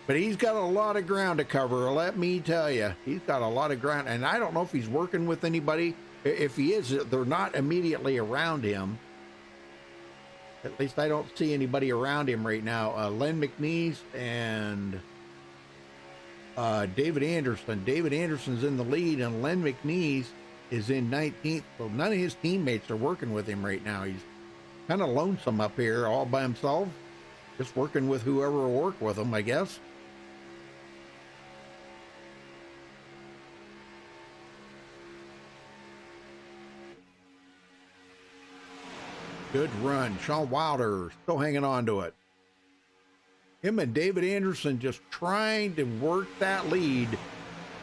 But he's got a lot of ground to cover, let me tell you. He's got a lot of ground, and I don't know if he's working with anybody. If he is, they're not immediately around him. At least I don't see anybody around him right now. Len McNeese and David Anderson. David Anderson's in the lead, and Len McNeese is in 19th. So none of his teammates are working with him right now. He's kind of lonesome up here all by himself. Just working with whoever will work with him, I guess. Good run. Sean Wilder still hanging on to it. Him and David Anderson just trying to work that lead.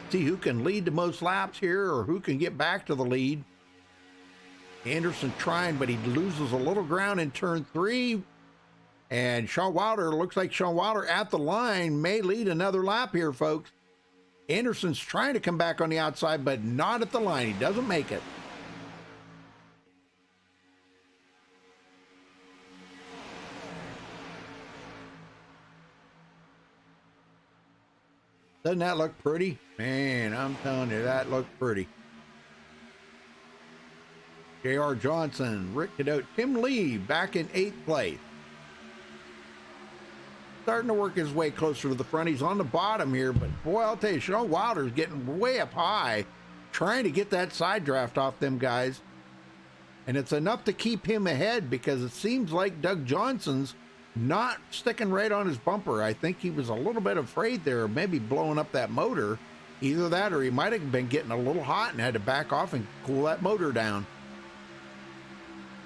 See who can lead the most laps here or who can get back to the lead. Anderson trying, but he loses a little ground in turn 3. And Sean Wilder, looks like Sean Wilder at the line may lead another lap here, folks. Anderson's trying to come back on the outside, but not at the line. He doesn't make it. Doesn't that look pretty? Man, I'm telling you, that looked pretty. J.R. Johnson, Rick Cadote, Tim Lee back in 8th place. Starting to work his way closer to the front. He's on the bottom here, but boy, I'll tell you, Sean Wilder's getting way up high, trying to get that side draft off them guys. And it's enough to keep him ahead because it seems like Doug Johnson's not sticking right on his bumper. I think he was a little bit afraid there, maybe blowing up that motor. Either that or he might have been getting a little hot and had to back off and cool that motor down.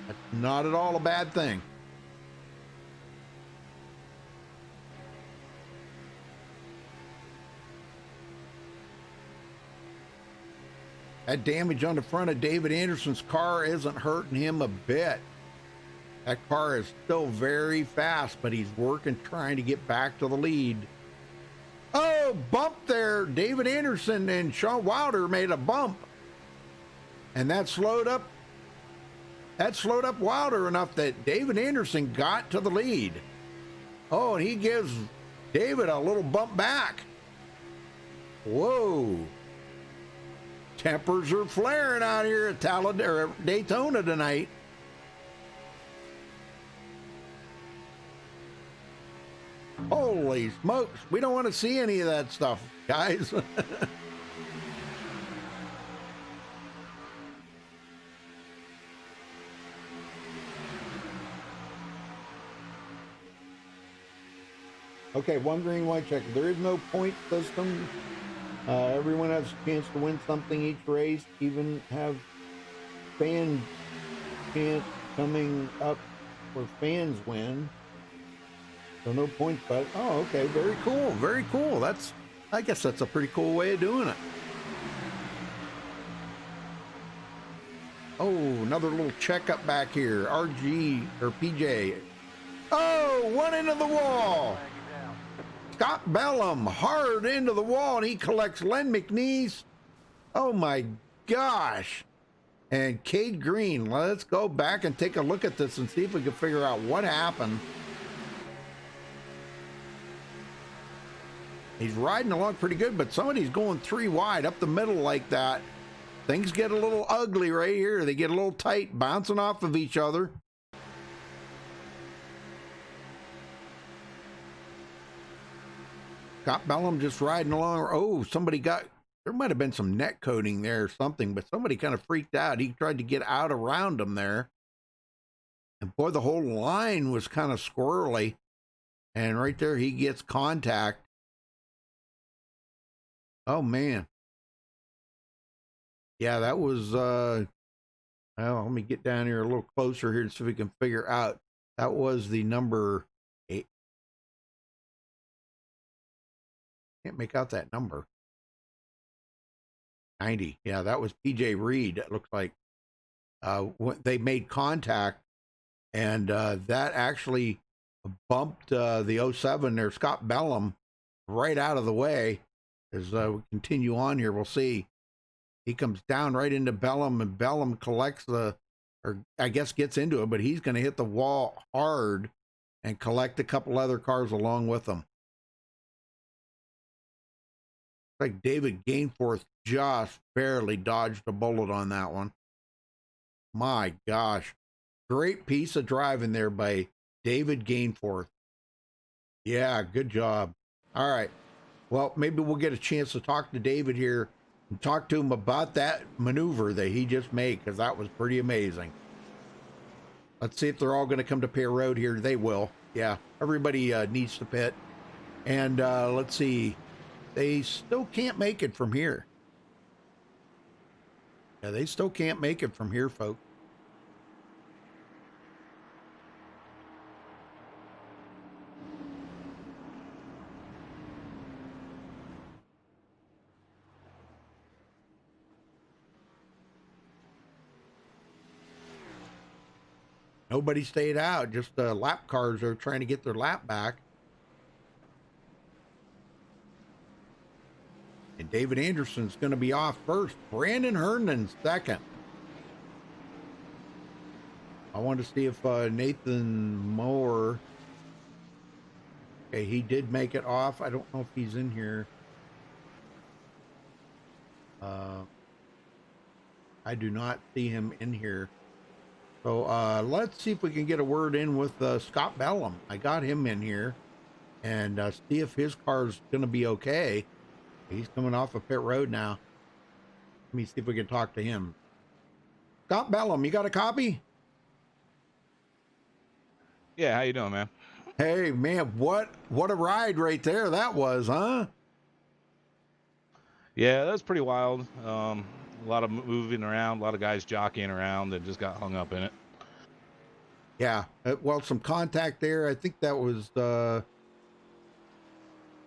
That's not at all a bad thing. That damage on the front of David Anderson's car isn't hurting him a bit. That car is still very fast, but he's working, trying to get back to the lead. Oh, bump there. David Anderson and Sean Wilder made a bump. And that slowed up Wilder enough that David Anderson got to the lead. Oh, and he gives David a little bump back. Whoa. Tempers are flaring out here at Daytona tonight. Holy smokes, we don't want to see any of that stuff, guys. Okay, one green, one check. There is no point system. Everyone has a chance to win something each race, even have fan chance coming up where fans win. So no points, but oh, okay, very cool, very cool. I guess that's a pretty cool way of doing it. Oh, another little checkup back here. RG or PJ. Oh, one into the wall. Scott Bellum hard into the wall, and he collects Len McNeese. Oh my gosh. And Cade Green. Let's go back and take a look at this and see if we can figure out what happened. He's riding along pretty good, but somebody's going three wide up the middle like that. Things get a little ugly right here. They get a little tight, bouncing off of each other. Scott Bellum just riding along. Oh, there might have been some net coating there or something, but somebody kind of freaked out. He tried to get out around him there. And boy, the whole line was kind of squirrely. And right there, he gets contact. Oh, man. Yeah, that was, well, let me get down here a little closer here to see if we can figure out. That was the number 8. Can't make out that number. 90. Yeah, that was PJ Reed. It looks like when they made contact, and that actually bumped the 07 there, Scott Bellum, right out of the way. As we continue on here, we'll see. He comes down right into Bellum, and Bellum collects or I guess gets into it, but he's going to hit the wall hard and collect a couple other cars along with him. Like David Gainforth just barely dodged a bullet on that one. My gosh. Great piece of driving there by David Gainforth. Yeah, good job. All right. Well, maybe we'll get a chance to talk to David here and talk to him about that maneuver that he just made, because that was pretty amazing. Let's see if they're all going to come to Pier Road here. They will. Yeah, everybody needs to pit. And let's see. They still can't make it from here. Yeah, they still can't make it from here, folks. Nobody stayed out. Just lap cars are trying to get their lap back. And David Anderson's going to be off first. Brandon Herndon second. I want to see if Nathan Moore. Okay, he did make it off. I don't know if he's in here. I do not see him in here. So let's see if we can get a word in with Scott Bellum. I got him in here. And see if his car's going to be okay. He's coming off of pit road now. Let me see if we can talk to him. Scott Bellum, you got a copy? Yeah, how you doing, man? Hey, man, what a ride right there that was, huh? Yeah, that's pretty wild. A lot of moving around, a lot of guys jockeying around that just got hung up in it. Yeah. Well, some contact there. I think that was, I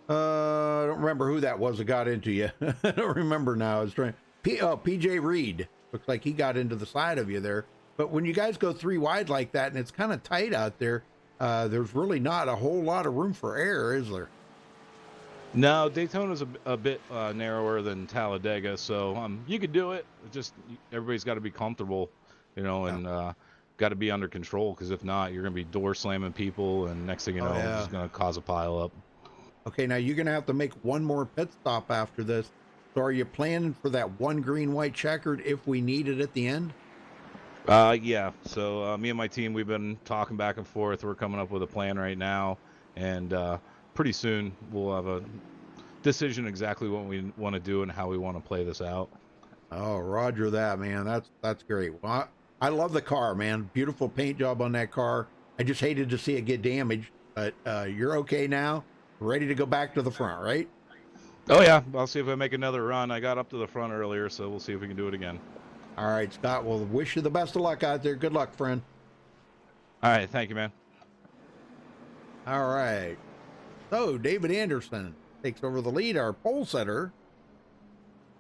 don't remember who that was that got into you. I don't remember now. I was trying. PJ Reed. Looks like he got into the side of you there. But when you guys go 3 wide like that and it's kind of tight out there, there's really not a whole lot of room for error, is there? No, Daytona's a bit narrower than Talladega, so you could do it. Just everybody's got to be comfortable, and got to be under control, because if not, you're going to be door slamming people, and next thing you know, it's going to cause a pile up. Okay, now you're going to have to make one more pit stop after this. So are you planning for that one green, white checkered if we need it at the end? Yeah. So me and my team, we've been talking back and forth. We're coming up with a plan right now, and pretty soon we'll have a decision exactly what we want to do and how we want to play this out. Oh, Roger that, man. That's great. Well, I love the car, man. Beautiful paint job on that car. I just hated to see it get damaged, but you're okay now. Ready to go back to the front, right? Oh yeah, I'll see if I make another run. I got up to the front earlier, so we'll see if we can do it again. All right, Scott. Well, wish you the best of luck out there. Good luck, friend. All right, thank you, man. All right. So David Anderson takes over the lead, our pole setter,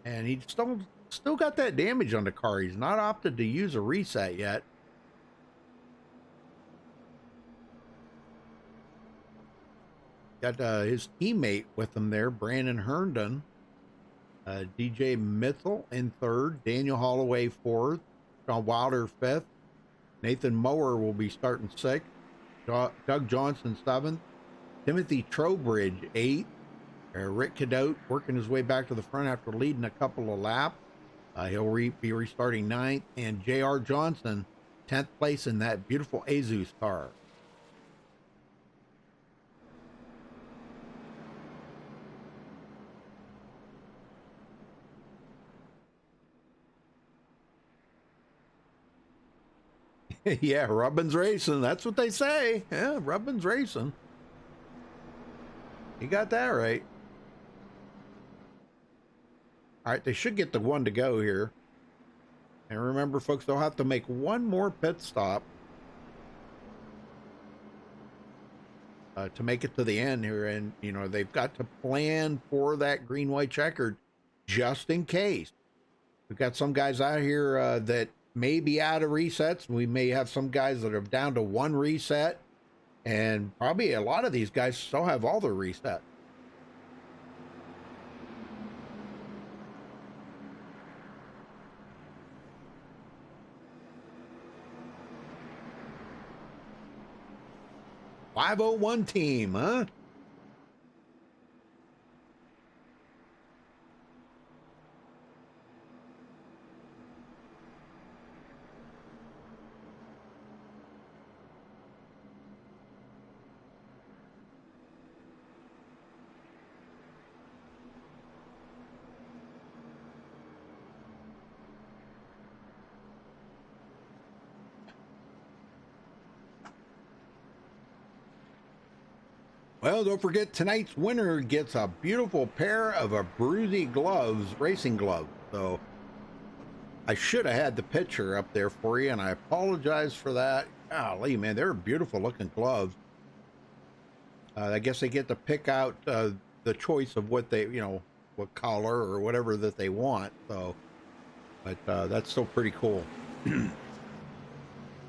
and he still got that damage on the car. He's not opted to use a reset yet. Got his teammate with him there, Brandon Herndon. DJ Mitchell in third, Daniel Holloway fourth, John Wilder fifth, Nathan Mower will be starting sixth, Doug Johnson seventh, Timothy Trowbridge eighth, Rick Cadote working his way back to the front after leading a couple of laps. He'll be restarting ninth, and J.R. Johnson 10th place in that beautiful Azus car. Yeah, Rubbin's racing. That's what they say. Yeah, Rubbin's racing. You got that right. All right, they should get the one to go here. And remember, folks, they'll have to make one more pit stop to make it to the end here. And, they've got to plan for that green, white checkered just in case. We've got some guys out here that may be out of resets. We may have some guys that are down to one reset, and probably a lot of these guys still have all their resets. .501 team, huh? Well, don't forget, tonight's winner gets a beautiful pair of Abruzzi gloves, racing gloves. So I should have had the picture up there for you, and I apologize for that. Golly, man, they're beautiful looking gloves. I guess they get to pick out the choice of what they, what color or whatever that they want. So, but that's still pretty cool.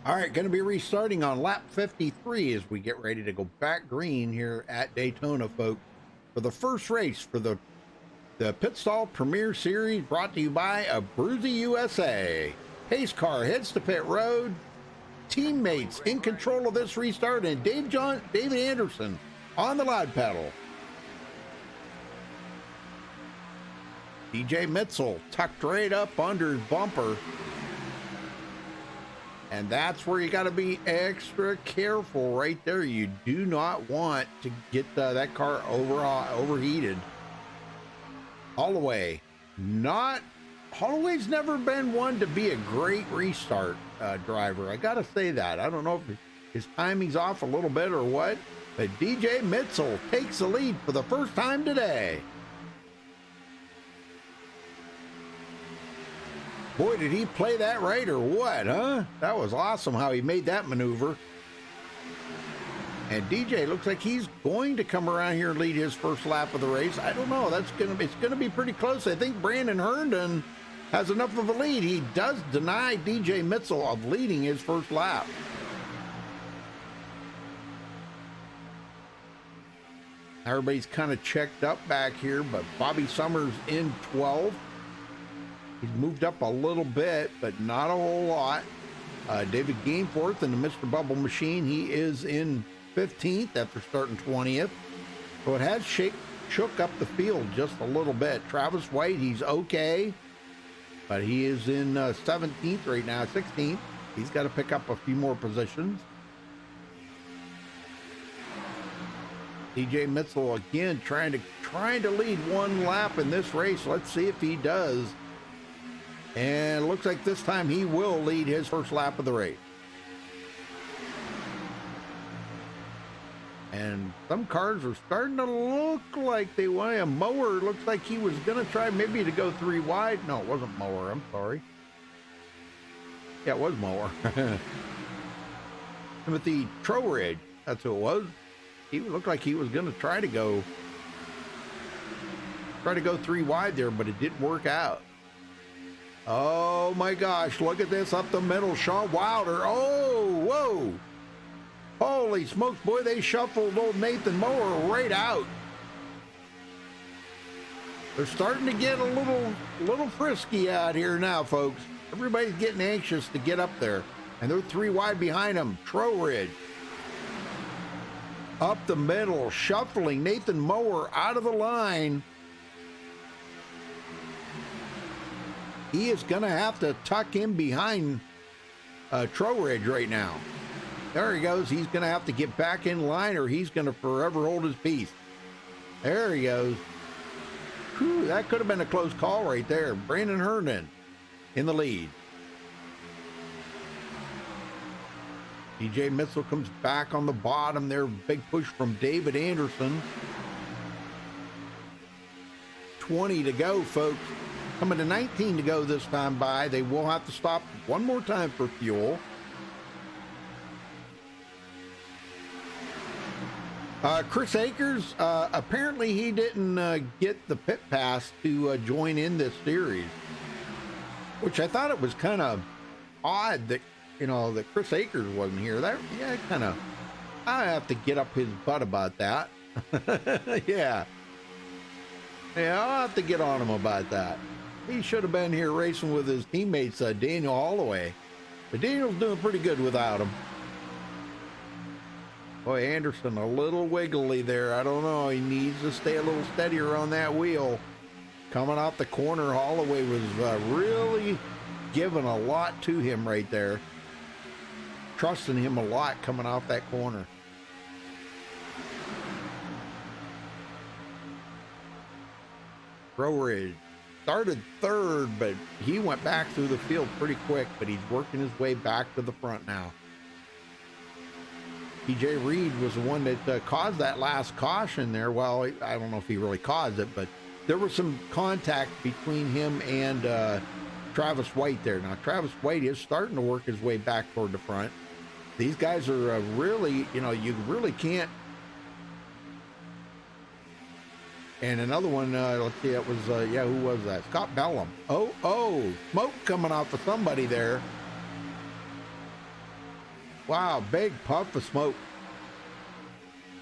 All right, going to be restarting on lap 53 as we get ready to go back green here at Daytona, folks, for the first race for the Pit Stall Premier Series, brought to you by Abruzzi USA. Pace car heads to pit road. Teammates in control of this restart, and David Anderson on the loud pedal. DJ Mitchell tucked right up under his bumper. And that's where you got to be extra careful right there. You do not want to get that car overheated. Holloway's never been one to be a great restart driver. I got to say that. I don't know if his timing's off a little bit or what, but DJ Mitchell takes the lead for the first time today. Boy, did he play that right or what, huh? That was awesome how he made that maneuver. And DJ looks like he's going to come around here and lead his first lap of the race. I don't know. It's gonna be pretty close. I think Brandon Herndon has enough of a lead. He does deny DJ Mitchell of leading his first lap. Everybody's kind of checked up back here, but Bobby Summers in 12th. He's moved up a little bit, but not a whole lot. David Gainforth in the Mr. Bubble Machine, he is in 15th after starting 20th. So it has shook up the field just a little bit. Travis White, he's okay, but he is in 17th right now, 16th. He's got to pick up a few more positions. DJ Mitchell again trying to lead one lap in this race. Let's see if he does. And it looks like this time he will lead his first lap of the race. And some cars are starting to look like they want a mower. Looks like he was going to try maybe to go 3 wide. No, it wasn't mower. I'm sorry. Yeah, it was mower. Timothy Trowridge. That's who it was. He looked like he was going to try to go 3 wide there, but it didn't work out. Oh my gosh, look at this up the middle. Sean Wilder. Oh, whoa. Holy smokes, boy, they shuffled old Nathan Moore right out. They're starting to get a little frisky out here now, folks. Everybody's getting anxious to get up there. And they're 3 wide behind them. Trowridge. Up the middle, shuffling Nathan Mower out of the line. He is going to have to tuck in behind Trowridge right now. There he goes. He's going to have to get back in line or he's going to forever hold his peace. There he goes. Whew, that could have been a close call right there. Brandon Herndon in the lead. DJ Mitchell comes back on the bottom there. Big push from David Anderson. 20 to go, folks. Coming to 19 to go this time by. They will have to stop one more time for fuel. Chris Akers, apparently he didn't get the pit pass to join in this series, which I thought it was kind of odd that, that Chris Akers wasn't here. I have to get up his butt about that. Yeah, I'll have to get on him about that. He should have been here racing with his teammates, Daniel Holloway. But Daniel's doing pretty good without him. Boy, Anderson a little wiggly there. I don't know. He needs to stay a little steadier on that wheel. Coming out the corner, Holloway was really giving a lot to him right there. Trusting him a lot coming off that corner. Trowridge started third, but he went back through the field pretty quick, but he's working his way back to the front now. TJ Reed was the one that caused that last caution there. Well, I don't know if he really caused it, but there was some contact between him and Travis White there. Now, Travis White is starting to work his way back toward the front. These guys are really, you really can't. And another one, let's see, it was, who was that? Scott Bellum. Oh, smoke coming off of somebody there. Wow, big puff of smoke.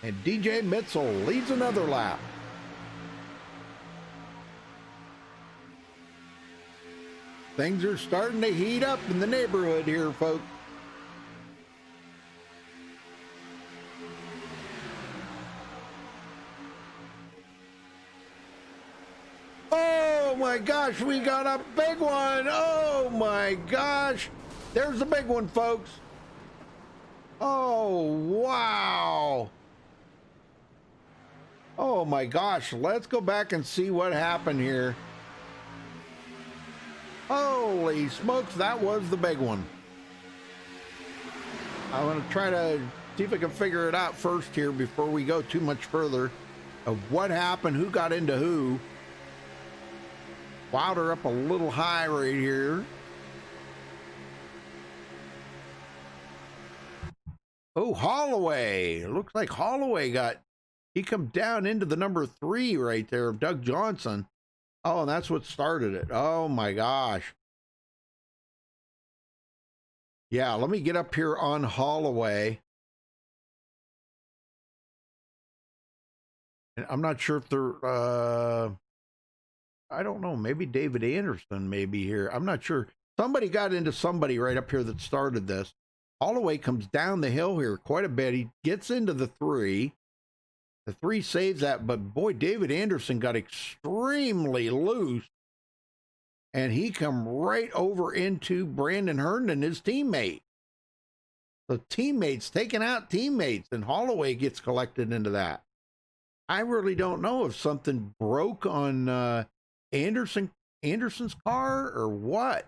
And DJ Mitchell leads another lap. Things are starting to heat up in the neighborhood here, folks. Oh my gosh, we got a big one. Oh my gosh. There's the big one, folks. Oh, wow. Oh my gosh, let's go back and see what happened here. Holy smokes, that was the big one. I'm going to try to see if I can figure it out first here before we go too much further of what happened, who got into who. Wilder up a little high right here. Oh, Holloway. Looks like Holloway he come down into the number 3 right there of Doug Johnson. Oh, and that's what started it. Oh my gosh. Yeah, let me get up here on Holloway. And I'm not sure if they're, I don't know, maybe David Anderson may be here. I'm not sure. Somebody got into somebody right up here that started this. Holloway comes down the hill here quite a bit. He gets into the 3. The 3 saves that, but boy, David Anderson got extremely loose. And he come right over into Brandon Herndon, his teammate. So teammates taking out teammates, and Holloway gets collected into that. I really don't know if something broke on Anderson's car or what.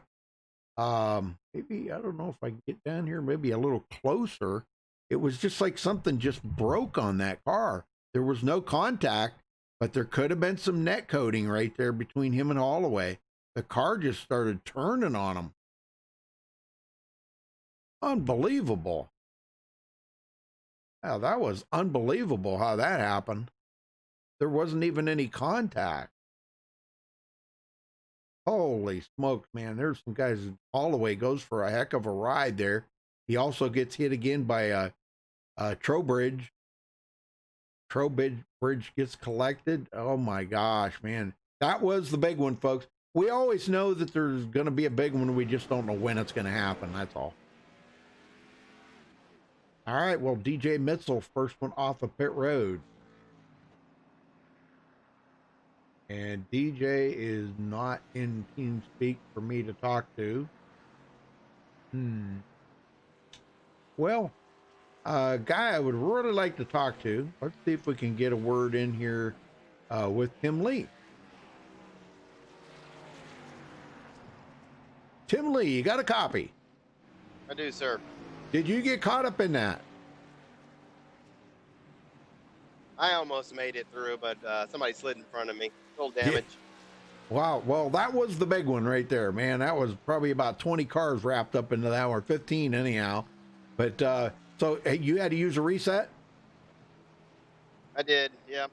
Maybe, I don't know if I can get down here maybe a little closer. It was just like something just broke on that car. There was no contact, but there could have been some net coating right there between him and Holloway. The car just started turning on him. Unbelievable. Wow, that was unbelievable how that happened. There wasn't even any contact. Holy smokes, man. There's some guys. Holloway goes for a heck of a ride there. He also gets hit again by Trowbridge. Trowbridge gets collected. Oh my gosh, man. That was the big one, folks. We always know that there's going to be a big one. We just don't know when it's going to happen. That's all. All right. Well, DJ Mitchell, first one off of pit road. And DJ is not in TeamSpeak for me to talk to. Well, a guy I would really like to talk to. Let's see if we can get a word in here with Tim Lee. Tim Lee, you got a copy? I do, sir. Did you get caught up in that? I almost made it through, but somebody slid in front of me. A little damage. Yeah. Wow. Well, that was the big one right there, man. That was probably about 20 cars wrapped up into that, or 15 anyhow. But so you had to use a reset? I did, yeah.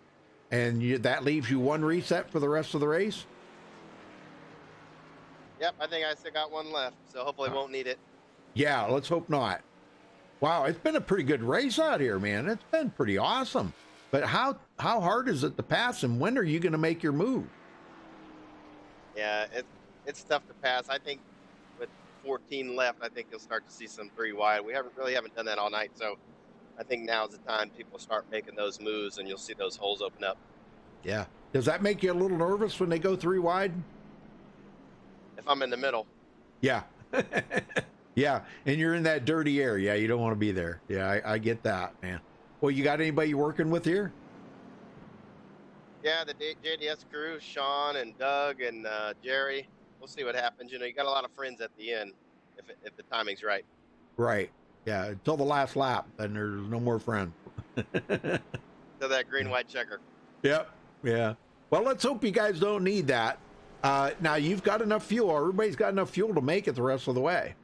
And that leaves you one reset for the rest of the race? Yep, I think I still got one left, so hopefully won't need it. Yeah, let's hope not. Wow, it's been a pretty good race out here, man. It's been pretty awesome. But how hard is it to pass, and when are you going to make your move? Yeah, it's tough to pass. I think with 14 left, I think you'll start to see some 3 wide. We haven't done that all night, so I think now's the time people start making those moves, and you'll see those holes open up. Yeah. Does that make you a little nervous when they go 3 wide? If I'm in the middle. Yeah. Yeah, and you're in that dirty area. You don't want to be there. Yeah, I get that, man. Well, you got anybody you're working with here? Yeah, the JDS crew, Sean and Doug and Jerry. We'll see what happens. You know, you got a lot of friends at the end if the timing's right. Right. Yeah, until the last lap, then there's no more friends. So that green-white checker. Yep. Yeah. Well, let's hope you guys don't need that. Now, you've got enough fuel. Everybody's got enough fuel to make it the rest of the way.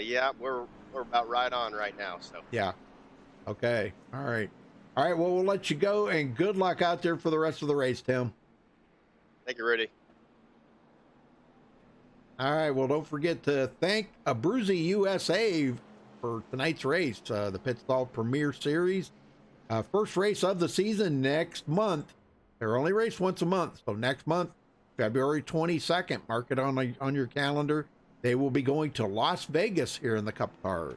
Yeah, we're about right on right now. So yeah. Okay. All right. All right. Well, we'll let you go, and good luck out there for the rest of the race, Tim. Thank you, Rudy. All right. Well, don't forget to thank Abruzzi USA for tonight's race, the Pit Stall Premier Series. First race of the season next month. They're only race once a month. So next month, February 22nd, mark it on your calendar. They will be going to Las Vegas here in the Cup Car.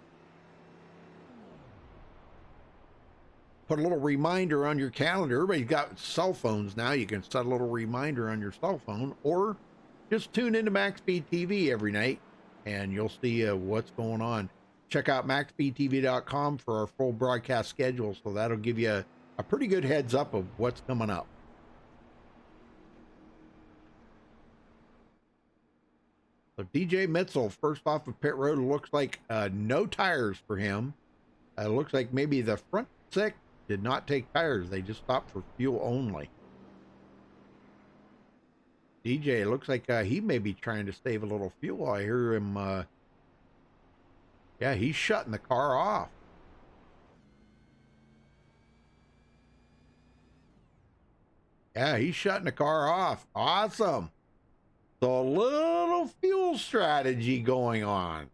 Put a little reminder on your calendar. Everybody's got cell phones now. You can set a little reminder on your cell phone, or just tune into MaxSpeedTV every night and you'll see what's going on. Check out MaxSpeedTV.com for our full broadcast schedule. So that'll give you a pretty good heads up of what's coming up. So DJ Mitchell, first off of pit road, looks like no tires for him. Looks like maybe the front six did not take tires. They just stopped for fuel only. DJ looks like he may be trying to save a little fuel. I hear him. Yeah, he's shutting the car off. Yeah, he's shutting the car off. Awesome. So a little fuel strategy going on.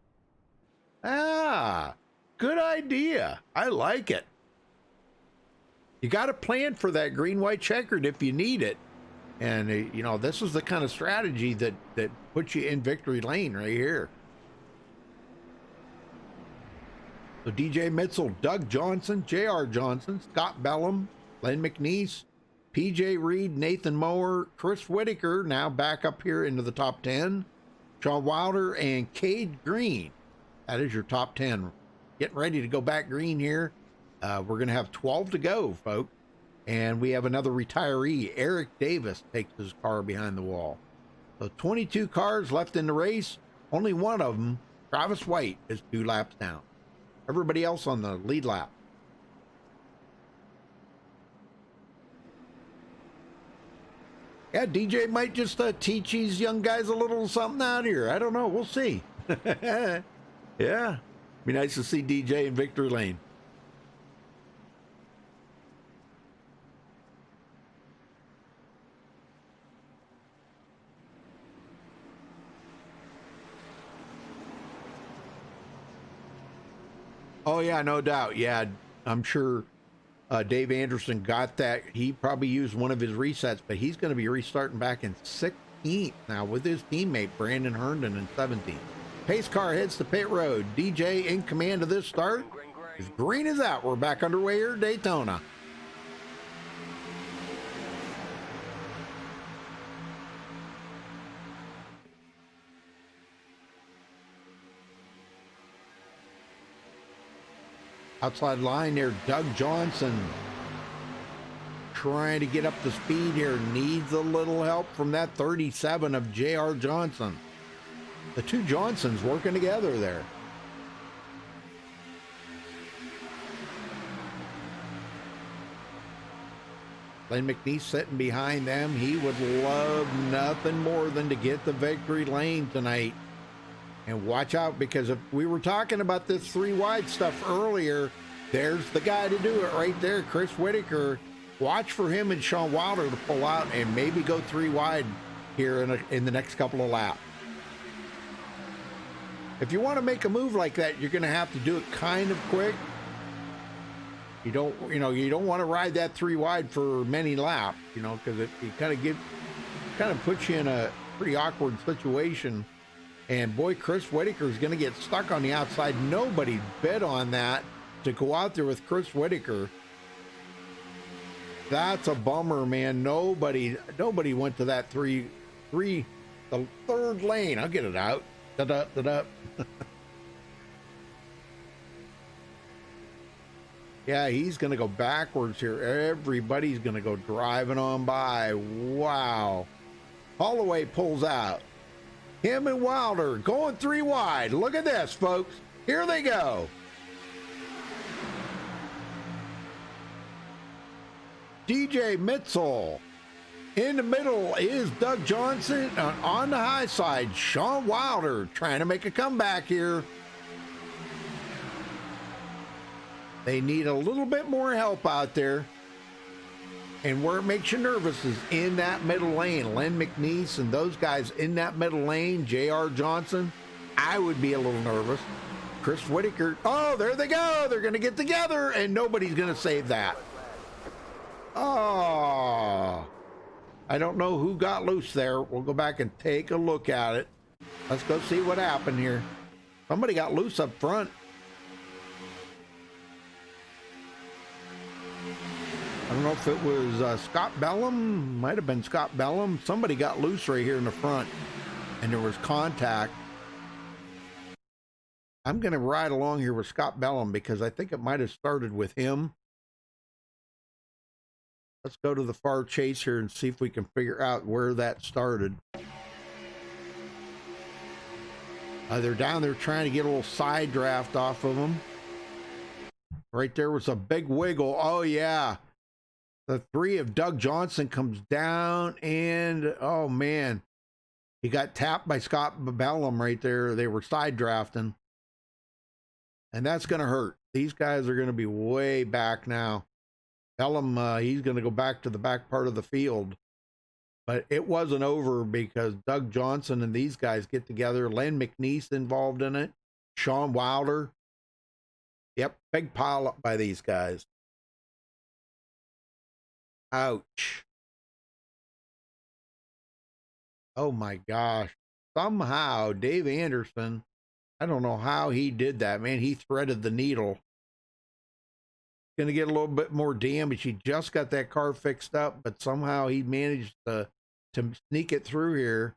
Ah, good idea. I like it. You got to plan for that green, white, checkered if you need it. And, you know, this is the kind of strategy that puts you in victory lane right here. So DJ Mitchell, Doug Johnson, J.R. Johnson, Scott Bellum, Len McNeese, PJ Reed, Nathan Mower, Chris Whitaker, now back up here into the top 10, Sean Wilder, and Cade Green. That is your top 10. Getting ready to go back green here. We're going to have 12 to go, folks. And we have another retiree. Eric Davis takes his car behind the wall. So 22 cars left in the race. Only one of them, Travis White, is 2 laps down. Everybody else on the lead lap. Yeah, DJ might just teach these young guys a little something out here. I don't know. We'll see. Yeah. Be nice to see DJ in victory lane. Oh, yeah, no doubt. Yeah, I'm sure Dave Anderson got that. He probably used one of his resets, but he's going to be restarting back in 16th now with his teammate Brandon Herndon in 17th. Pace car heads to pit road. DJ in command of this start. As green is out, we're back underway here at Daytona. Outside line there, Doug Johnson trying to get up to speed here. Needs a little help from that 37 of J.R. Johnson. The two Johnsons working together there. Len McNeese sitting behind them. He would love nothing more than to get the victory lane tonight. And watch out, because if we were talking about this 3 wide stuff earlier, there's the guy to do it right there, Chris Whitaker. Watch for him and Sean Wilder to pull out and maybe go 3 wide here in the next couple of laps. If you want to make a move like that, you're going to have to do it kind of quick. You don't want to ride that 3 wide for many laps, because it kind of puts you in a pretty awkward situation. And boy, Chris Whitaker is going to get stuck on the outside. Nobody bid on that to go out there with Chris Whitaker. That's a bummer, man. Nobody went to that the third lane. I'll get it out. Da-da. Yeah, he's going to go backwards here. Everybody's going to go driving on by. Wow. Holloway pulls out. Him and Wilder going 3 wide. Look at this, folks. Here they go. DJ Mitchell. In the middle is Doug Johnson. On the high side, Sean Wilder trying to make a comeback here. They need a little bit more help out there. And where it makes you nervous is in that middle lane. Len McNeese and those guys in that middle lane, J.R. Johnson, I would be a little nervous. Chris Whitaker, oh, there they go. They're going to get together, and nobody's going to save that. Oh, I don't know who got loose there. We'll go back and take a look at it. Let's go see what happened here. Somebody got loose up front. I don't know if it was Scott Bellum. Might have been Scott Bellum. Somebody got loose right here in the front, and there was contact. I'm going to ride along here with Scott Bellum because I think it might have started with him. Let's go to the far chase here and see if we can figure out where that started. They're down there trying to get a little side draft off of them. Right there was a big wiggle. Oh, yeah. The 3 of Doug Johnson comes down, and, oh, man. He got tapped by Scott Bellum right there. They were side drafting. and that's going to hurt. These guys are going to be way back now. Tell him he's going to go back to the back part of the field. But it wasn't over because Doug Johnson and these guys get together. Len McNeese involved in it. Sean Wilder. Yep, big pile up by these guys. Ouch. Oh my gosh. Somehow Dave Anderson, I don't know how he did that, man. He threaded the needle. Going to get a little bit more damage. He just got that car fixed up, but somehow he managed to sneak it through here.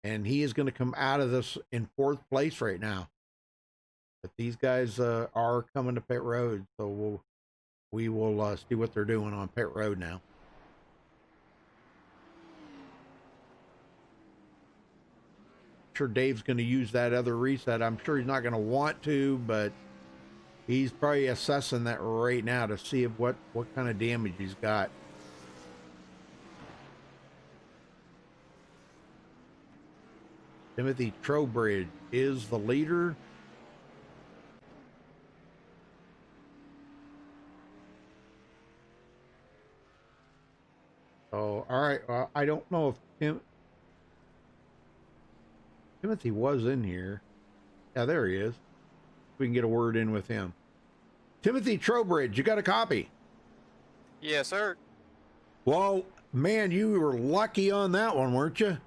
And he is going to come out of this in 4th place right now. But these guys are coming to pit road, so we will see what they're doing on pit road now. Sure Dave's going to use that other reset. I'm sure he's not going to want to, but he's probably assessing that right now to see what kind of damage he's got. Timothy Trowbridge is the leader. Oh, all right. Well, I don't know if Timothy was in here. Yeah, there he is. We can get a word in with him. Timothy Trowbridge, you got a copy? Yes, sir. Well, man, you were lucky on that one, weren't you?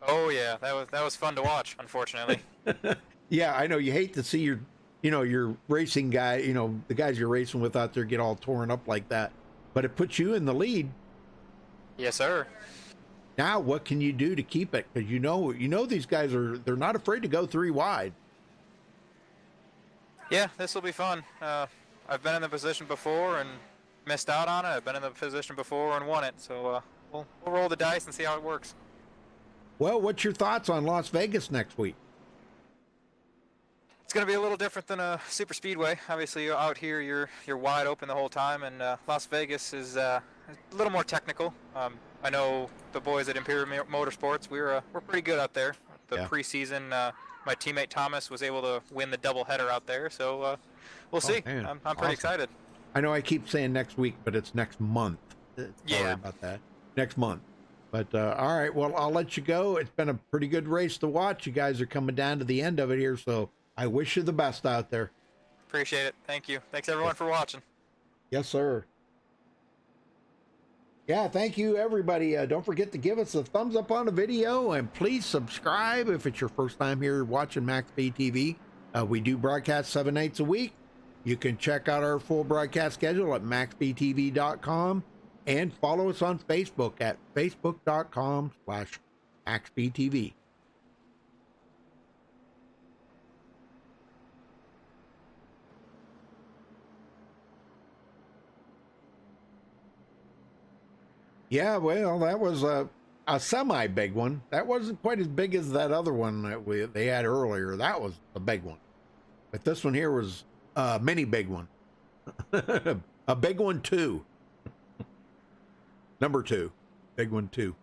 Oh yeah, that was fun to watch. Unfortunately. Yeah, I know you hate to see your racing guy, the guys you're racing with out there get all torn up like that, but it puts you in the lead. Yes, sir. Now, what can you do to keep it? Because you know these guys they're not afraid to go 3 wide. Yeah, this will be fun. I've been in the position before and missed out on it. I've been in the position before and won it. So we'll roll the dice and see how it works. Well, what's your thoughts on Las Vegas next week? It's going to be a little different than a super speedway. Obviously, out here you're wide open the whole time, and Las Vegas is a little more technical. I know the boys at Imperial Motorsports. We're pretty good out there. The preseason, my teammate Thomas was able to win the doubleheader out there, so we'll see. Man. I'm Awesome. pretty excited. I know I keep saying next week, but it's next month. Yeah. Sorry about that. Next month. But all right, well, I'll let you go. It's been a pretty good race to watch. You guys are coming down to the end of it here, so I wish you the best out there. Appreciate it. Thank you. Thanks everyone for watching. Yes, sir. Yeah, thank you, everybody. Don't forget to give us a thumbs up on the video, and please subscribe if it's your first time here watching MaxSpeedTV. We do broadcast 7 nights a week. You can check out our full broadcast schedule at MaxSpeedTV.com and follow us on Facebook at Facebook.com/MaxSpeedTV. Yeah, well, that was a semi-big one. That wasn't quite as big as that other one that they had earlier. That was a big one. But this one here was a mini big one. A big one, too. Number 2. Big one, 2.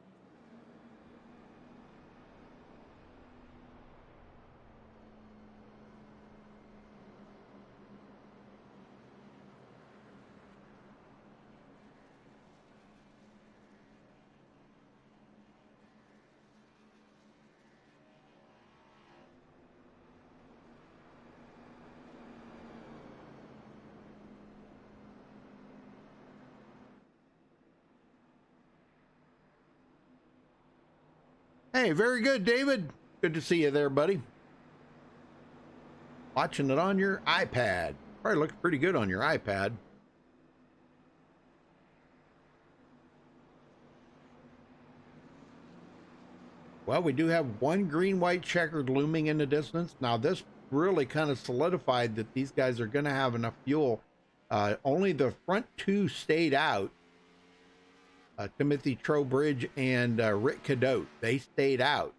Hey, very good, David. Good to see you there, buddy. Watching it on your iPad. Probably looks pretty good on your iPad. Well, we do have one green-white checkered looming in the distance. Now, this really kind of solidified that these guys are going to have enough fuel. Only the front 2 stayed out. Timothy Trowbridge and Rick Cadotte, they stayed out.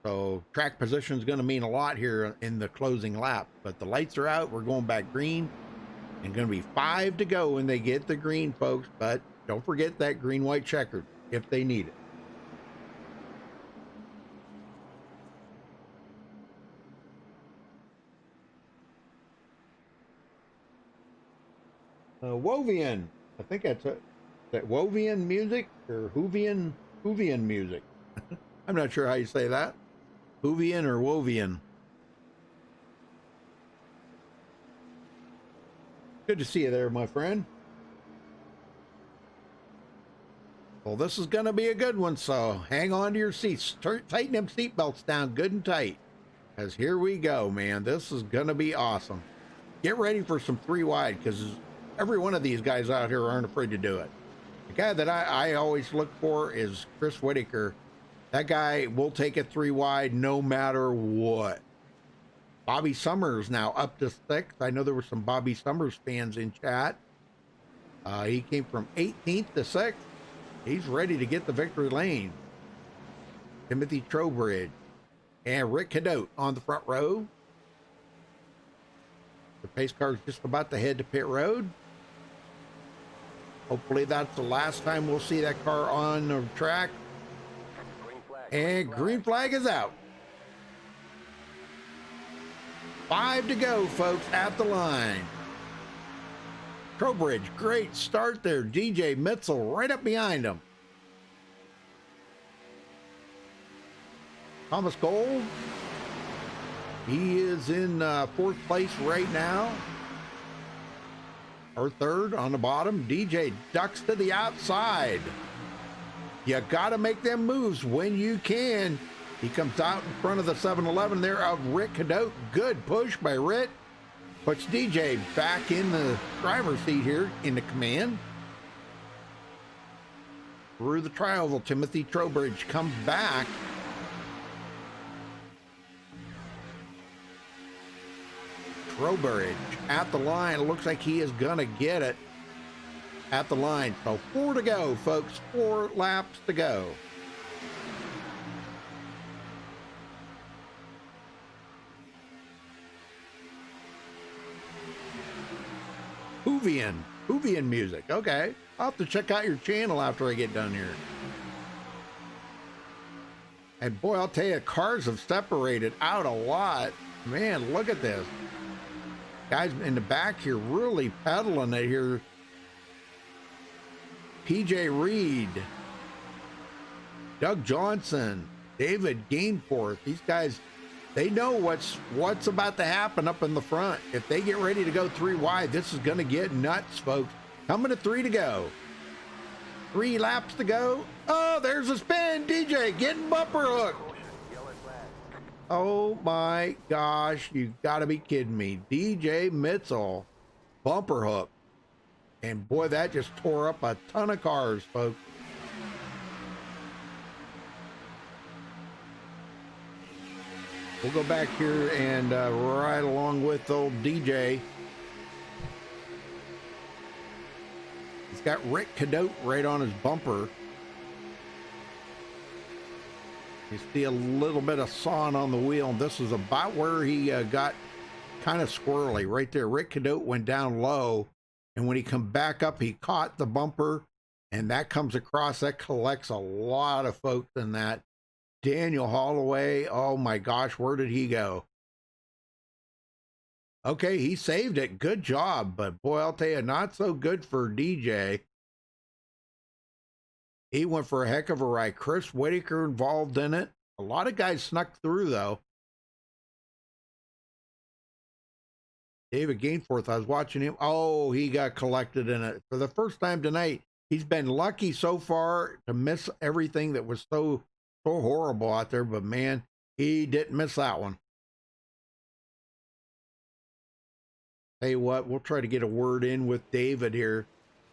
So track position is going to mean a lot here in the closing lap. But the lights are out. We're going back green. And going to be 5 to go when they get the green, folks. But don't forget that green-white checkered if they need it. Wovian. I think that's it. That Wovian music or Hoovian music. I'm not sure how you say that. Hoovian or Wovian. Good to see you there, my friend. Well, this is going to be a good one, so hang on to your seats. Tighten them seatbelts down good and tight. Because here we go, man. This is going to be awesome. Get ready for some 3 wide, because every one of these guys out here aren't afraid to do it. The guy that I always look for is Chris Whitaker. That guy will take it 3 wide no matter what. Bobby Summers now up to 6th. I know there were some Bobby Summers fans in chat. He came from 18th to 6th. He's ready to get the victory lane. Timothy Trowbridge and Rick Cadote on the front row. The pace car is just about to head to pit road. Hopefully that's the last time we'll see that car on the track. And green flag is out. 5 to go, folks, at the line. Trowbridge, great start there. DJ Mitzel right up behind him. Thomas Gold, he is in 4th place right now. Or 3rd on the bottom. DJ ducks to the outside. You got to make them moves when you can. He comes out in front of the 7-Eleven there of Rick Cadote. Good push by Rick. Puts DJ back in the driver's seat here in the command. Through the tri-oval, Timothy Trowbridge comes back. Trowbridge at the line. Looks like he is going to get it at the line. So 4 to go, folks. 4 laps to go. Hoovian music. Okay. I'll have to check out your channel after I get done here. And boy, I'll tell you, cars have separated out a lot. Man, look at this. Guys in the back here really pedaling it here. PJ Reed, Doug Johnson, David Gainforth. These guys, they know what's about to happen up in the front. If they get ready to go 3 wide, this is going to get nuts, folks. Coming to 3 to go. 3 laps to go. Oh, there's a spin. DJ getting bumper hooked. Oh my gosh, you got to be kidding me. DJ Mitzel, bumper hook. And boy, that just tore up a ton of cars, folks. We'll go back here and ride along with old DJ. He's got Rick Cadote right on his bumper. You see a little bit of sawing on the wheel. And this is about where he got kind of squirrely right there. Rick Cadote went down low. And when he come back up, he caught the bumper. And that comes across. That collects a lot of folks in that. Daniel Holloway. Oh, my gosh. Where did he go? Okay, he saved it. Good job. But, boy, I'll tell you, not so good for DJ. He went for a heck of a ride. Chris Whitaker involved in it. A lot of guys snuck through, though. David Gainforth, I was watching him. Oh, he got collected in it. For the first time tonight, he's been lucky so far to miss everything that was so horrible out there. But, man, he didn't miss that one. Tell you what, we'll try to get a word in with David here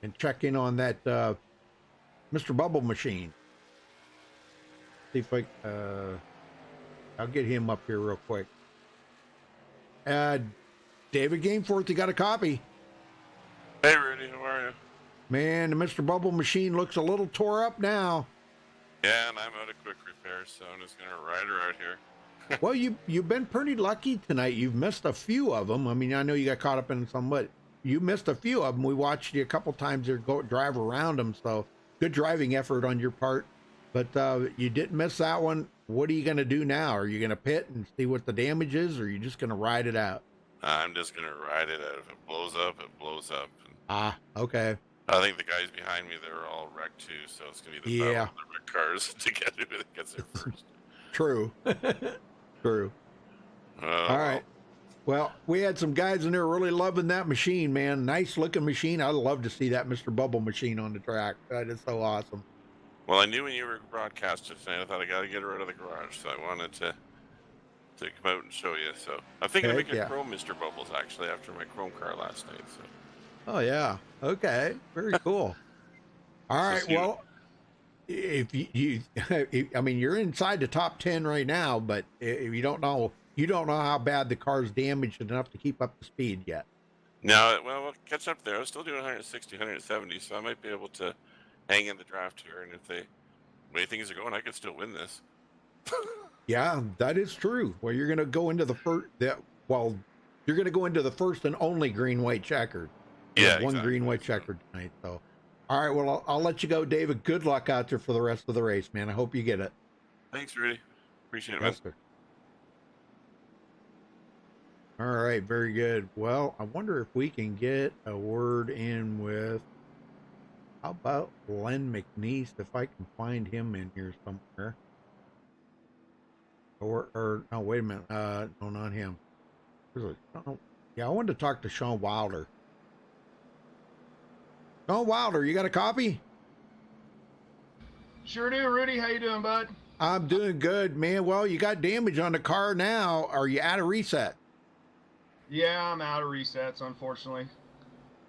and check in on that Mr. Bubble Machine. See if I'll get him up here real quick. David Gainforth, you got a copy? Hey, Rudy, how are you? Man, the Mr. Bubble Machine looks a little tore up now. Yeah, and I'm out of quick repair, so I'm just gonna ride her out here. Well, you've been pretty lucky tonight. You've missed a few of them. I mean, I know you got caught up in some, but you missed a few of them. We watched you a couple times there go drive around them, so good driving effort on your part. But you didn't miss that one. What are you going to do now? Are you going to pit and see what the damage is, or are you just going to ride it out? I'm just gonna ride it out. If it blows up, it blows up. And Ah, okay. I think the guys behind me, they're all wrecked too, so it's gonna be the battle of the wrecked cars to get who gets there first. True. True. All right. Well, we had some guys in there really loving that machine, man. Nice looking machine. I'd love to see that Mr. Bubble machine on the track. That is so awesome. Well, I knew when you were broadcasting tonight, I thought I got to get her out of the garage, so I wanted to come out and show you. So I'm thinking of making chrome Mr. Bubbles actually after my chrome car last night. So. Oh yeah. Okay. Very cool. All right. Well, if you I mean, you're inside the top 10 right now, but if you don't know how bad the car's damaged enough to keep up the speed yet. No, well, we'll catch up there. I was still doing 160, 170, so I might be able to hang in the draft here. And if the way things are going, I could still win this. Yeah, that is true. Well, you're going to go into the first. You're going to go into the first and only green, white checkered. Yeah, one green, white checkered tonight. So, all right. Well, I'll let you go, David. Good luck out there for the rest of the race, man. I hope you get it. Thanks, Rudy. Appreciate it, man. Yes, sir. All right, very good. Well, I wonder if we can get a word in with, how about Len McNeese, if I can find him in here somewhere. Or no, wait a minute. No, not him. Yeah, I wanted to talk to Sean Wilder. Sean Wilder, you got a copy? Sure do, Rudy. How you doing, bud? I'm doing good, man. Well, you got damage on the car now. Are you out of reset? Yeah, I'm out of resets, unfortunately.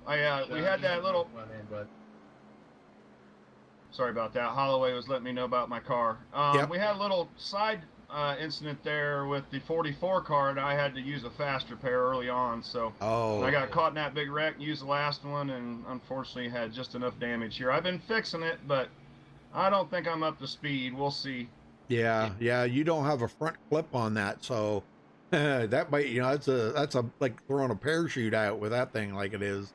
We had that little. Sorry about that. Holloway was letting me know about my car. We had a little side incident there with the 44 car, and I had to use a fast repair early on. So I got caught in that big wreck, used the last one, and unfortunately had just enough damage here. I've been fixing it, but I don't think I'm up to speed. We'll see. Yeah, you don't have a front clip on that, so that might, that's a like throwing a parachute out with that thing like it is.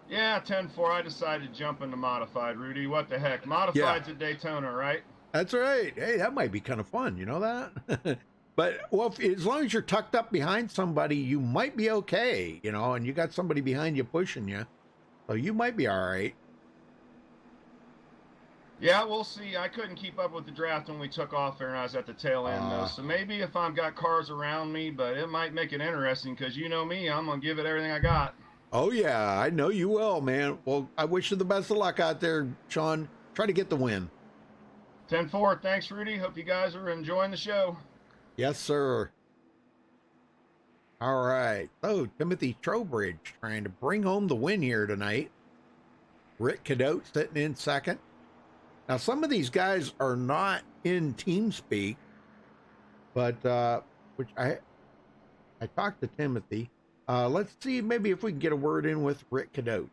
Yeah, 10-4, I decided to jump into modified, Rudy. What the heck? Modified's at Daytona, right? That's right. Hey, that might be kind of fun, you know that? But, well, as long as you're tucked up behind somebody, you might be okay, and you got somebody behind you pushing you. So you might be all right. Yeah, we'll see. I couldn't keep up with the draft when we took off there, and I was at the tail end, though. So maybe if I've got cars around me, but it might make it interesting because you know me, I'm going to give it everything I got. Oh, yeah, I know you will, man. Well, I wish you the best of luck out there, Sean. Try to get the win. 10-4. Thanks, Rudy. Hope you guys are enjoying the show. Yes, sir. All right. So, Timothy Trowbridge trying to bring home the win here tonight. Rick Cadote sitting in second. Now, some of these guys are not in TeamSpeak, but which I talked to Timothy. Let's see maybe if we can get a word in with Rick Cadote.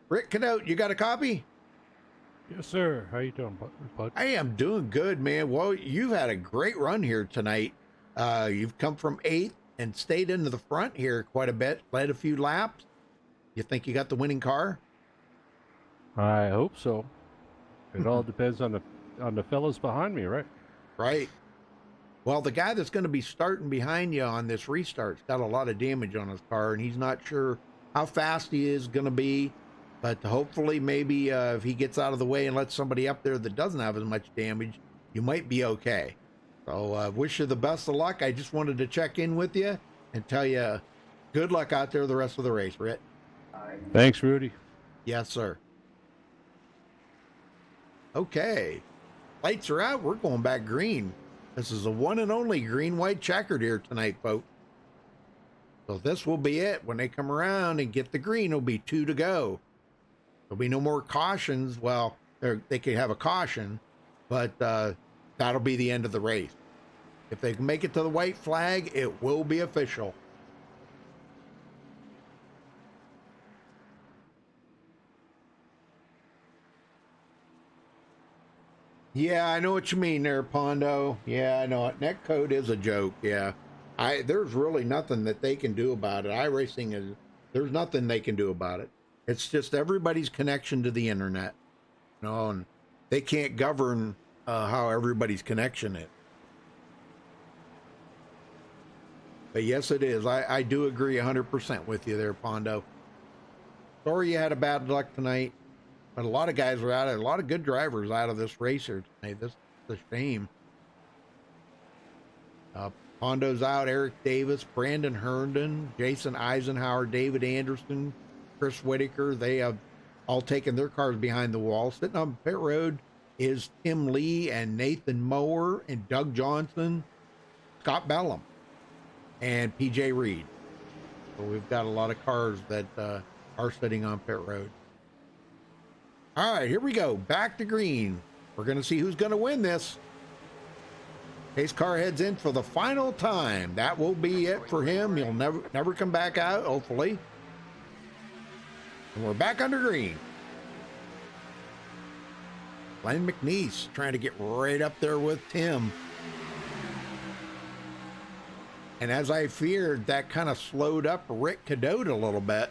Rick Cadote, you got a copy? Yes, sir. How you doing, bud? I am doing good, man. Well, you've had a great run here tonight. You've come from 8th and stayed into the front here quite a bit, led a few laps. You think you got the winning car? I hope so. It all depends on the fellas behind me, right? Right. Well, the guy that's going to be starting behind you on this restart's got a lot of damage on his car, and he's not sure how fast he is going to be. But hopefully, maybe if he gets out of the way and lets somebody up there that doesn't have as much damage, you might be okay. So wish you the best of luck. I just wanted to check in with you and tell you good luck out there the rest of the race, Rick. Thanks, Rudy. Yes, sir. Okay. Lights are out. We're going back green. This is a one and only green-white checkered here tonight, folks. So this will be it. When they come around and get the green, it'll be 2 to go. There'll be no more cautions. Well, they could have a caution, but that'll be the end of the race. If they can make it to the white flag, it will be official. Yeah, I know what you mean there, Pondo. Yeah, I know it. Netcode is a joke. Yeah. There's really nothing that they can do about it. iRacing there's nothing they can do about it. It's just everybody's connection to the internet. And they can't govern how everybody's connection is. But yes, it is. I do agree 100% with you there, Pondo. Sorry you had a bad luck tonight, but a lot of guys were out. A lot of good drivers out of this race here tonight. This is a shame. Pondo's out. Eric Davis, Brandon Herndon, Jason Eisenhower, David Anderson, Chris Whitaker. They have all taken their cars behind the wall. Sitting on pit road is Tim Lee and Nathan Mower and Doug Johnson, Scott Bellum, and PJ Reed. So we've got a lot of cars that are sitting on pit road. All right, here we go. Back to green. We're going to see who's going to win this. Pace car heads in for the final time. That will be it for him. He'll never come back out, hopefully. And we're back under green. Glenn McNeese trying to get right up there with Tim. And as I feared, that kind of slowed up Rick Cadotte a little bit.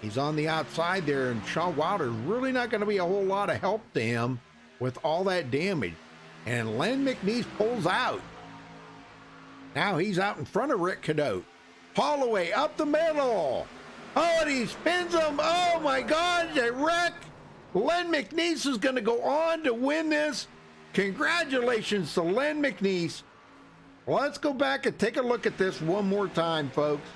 He's on the outside there, and Sean Wilder's really not going to be a whole lot of help to him with all that damage. And Len McNeese pulls out. Now he's out in front of Rick Cadotte. Holloway up the middle. Oh, and he spins him. Oh, my God, a wreck. Len McNeese is going to go on to win this. Congratulations to Len McNeese. Well, let's go back and take a look at this one more time, folks.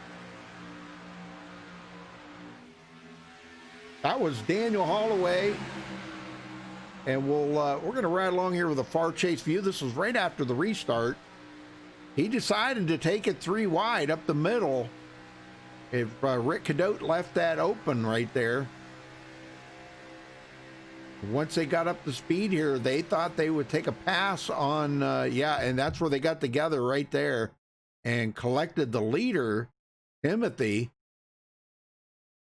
That was Daniel Holloway. And we're going to ride along here with a far chase view. This was right after the restart. He decided to take it 3 wide up the middle. If Rick Cadotte left that open right there. Once they got up to speed here, they thought they would take a pass on, and that's where they got together right there and collected the leader, Timothy.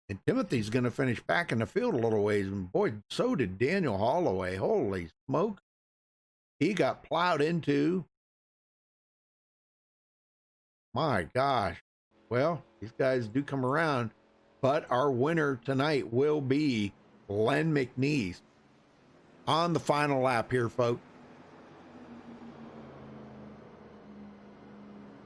And Timothy's going to finish back in the field a little ways. And boy, so did Daniel Holloway. Holy smoke. He got plowed into. My gosh. Well, these guys do come around. But our winner tonight will be Len McNeese on the final lap here, folks.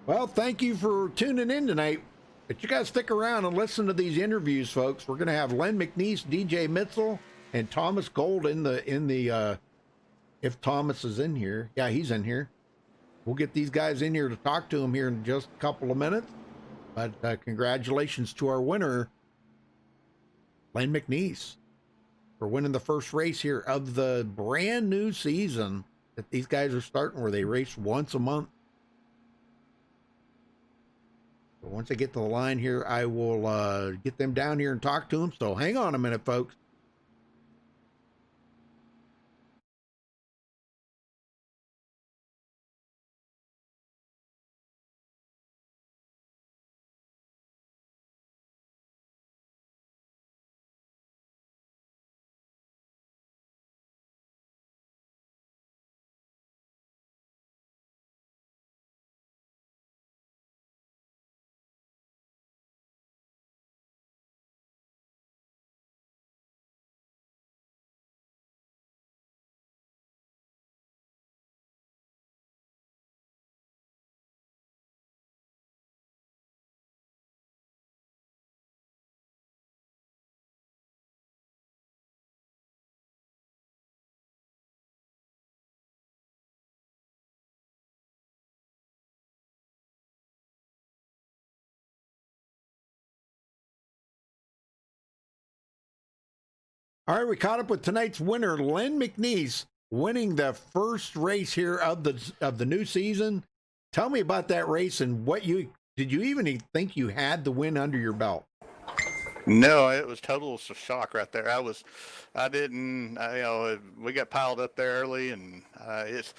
Well, thank you for tuning in tonight. But you guys stick around and listen to these interviews, folks. We're going to have Len McNeese, DJ Mitzel, and Thomas Gold in the if Thomas is in here. Yeah, he's in here. We'll get these guys in here to talk to him here in just a couple of minutes. But congratulations to our winner, Len McNeese, for winning the first race here of the brand new season that these guys are starting, where they race once a month. Once I get to the line here, I will get them down here and talk to them. So hang on a minute, folks. All right, we caught up with tonight's winner, Len McNeese, winning the first race here of the new season. Tell me about that race and did you even think you had the win under your belt? No, it was total shock right there. We got piled up there early, and it's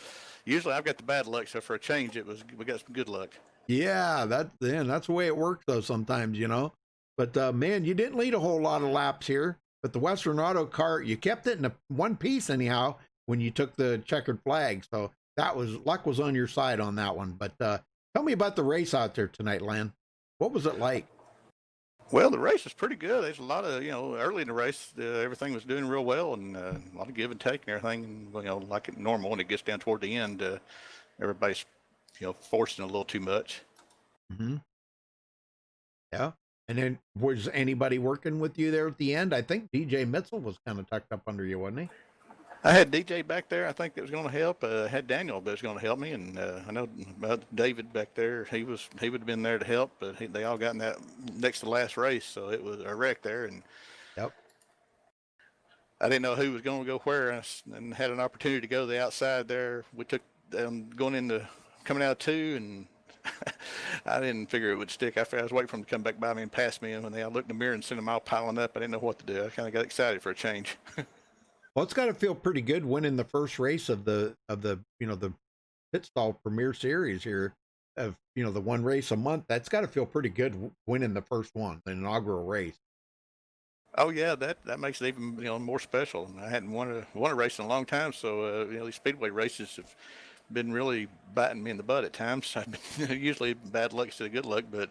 usually I've got the bad luck, so for a change, we got some good luck. Yeah, that's the way it works though sometimes, you know. But man, you didn't lead a whole lot of laps here. But the Western Auto car, you kept it in one piece anyhow when you took the checkered flag. So luck was on your side on that one. But tell me about the race out there tonight, Len. What was it like? Well, the race was pretty good. There's a lot of, early in the race, everything was doing real well, and a lot of give and take and everything, and, like it normal. When it gets down toward the end, everybody's, forcing a little too much. Mm-hmm. Yeah. And then was anybody working with you there at the end? I think DJ Mitchell was kind of tucked up under you, wasn't he? I had DJ back there. I think that was going to help. I had Daniel that was going to help me, and I know David back there. He would have been there to help, but they all got in that next to the last race, so it was a wreck there. And yep, I didn't know who was going to go where, and had an opportunity to go to the outside there. We took coming out of 2, and I didn't figure it would stick. I was waiting for them to come back by me and pass me, and when I looked in the mirror and seen them all piling up, I didn't know what to do. I kind of got excited for a change. Well, it's got to feel pretty good winning the first race of the the Pit Stall Premier Series here, of the one race a month. That's got to feel pretty good winning the first one, the inaugural race. Oh yeah, that makes it even more special. I hadn't won a race in a long time, so these speedway races have been really biting me in the butt at times. I've been usually bad luck instead of good luck, but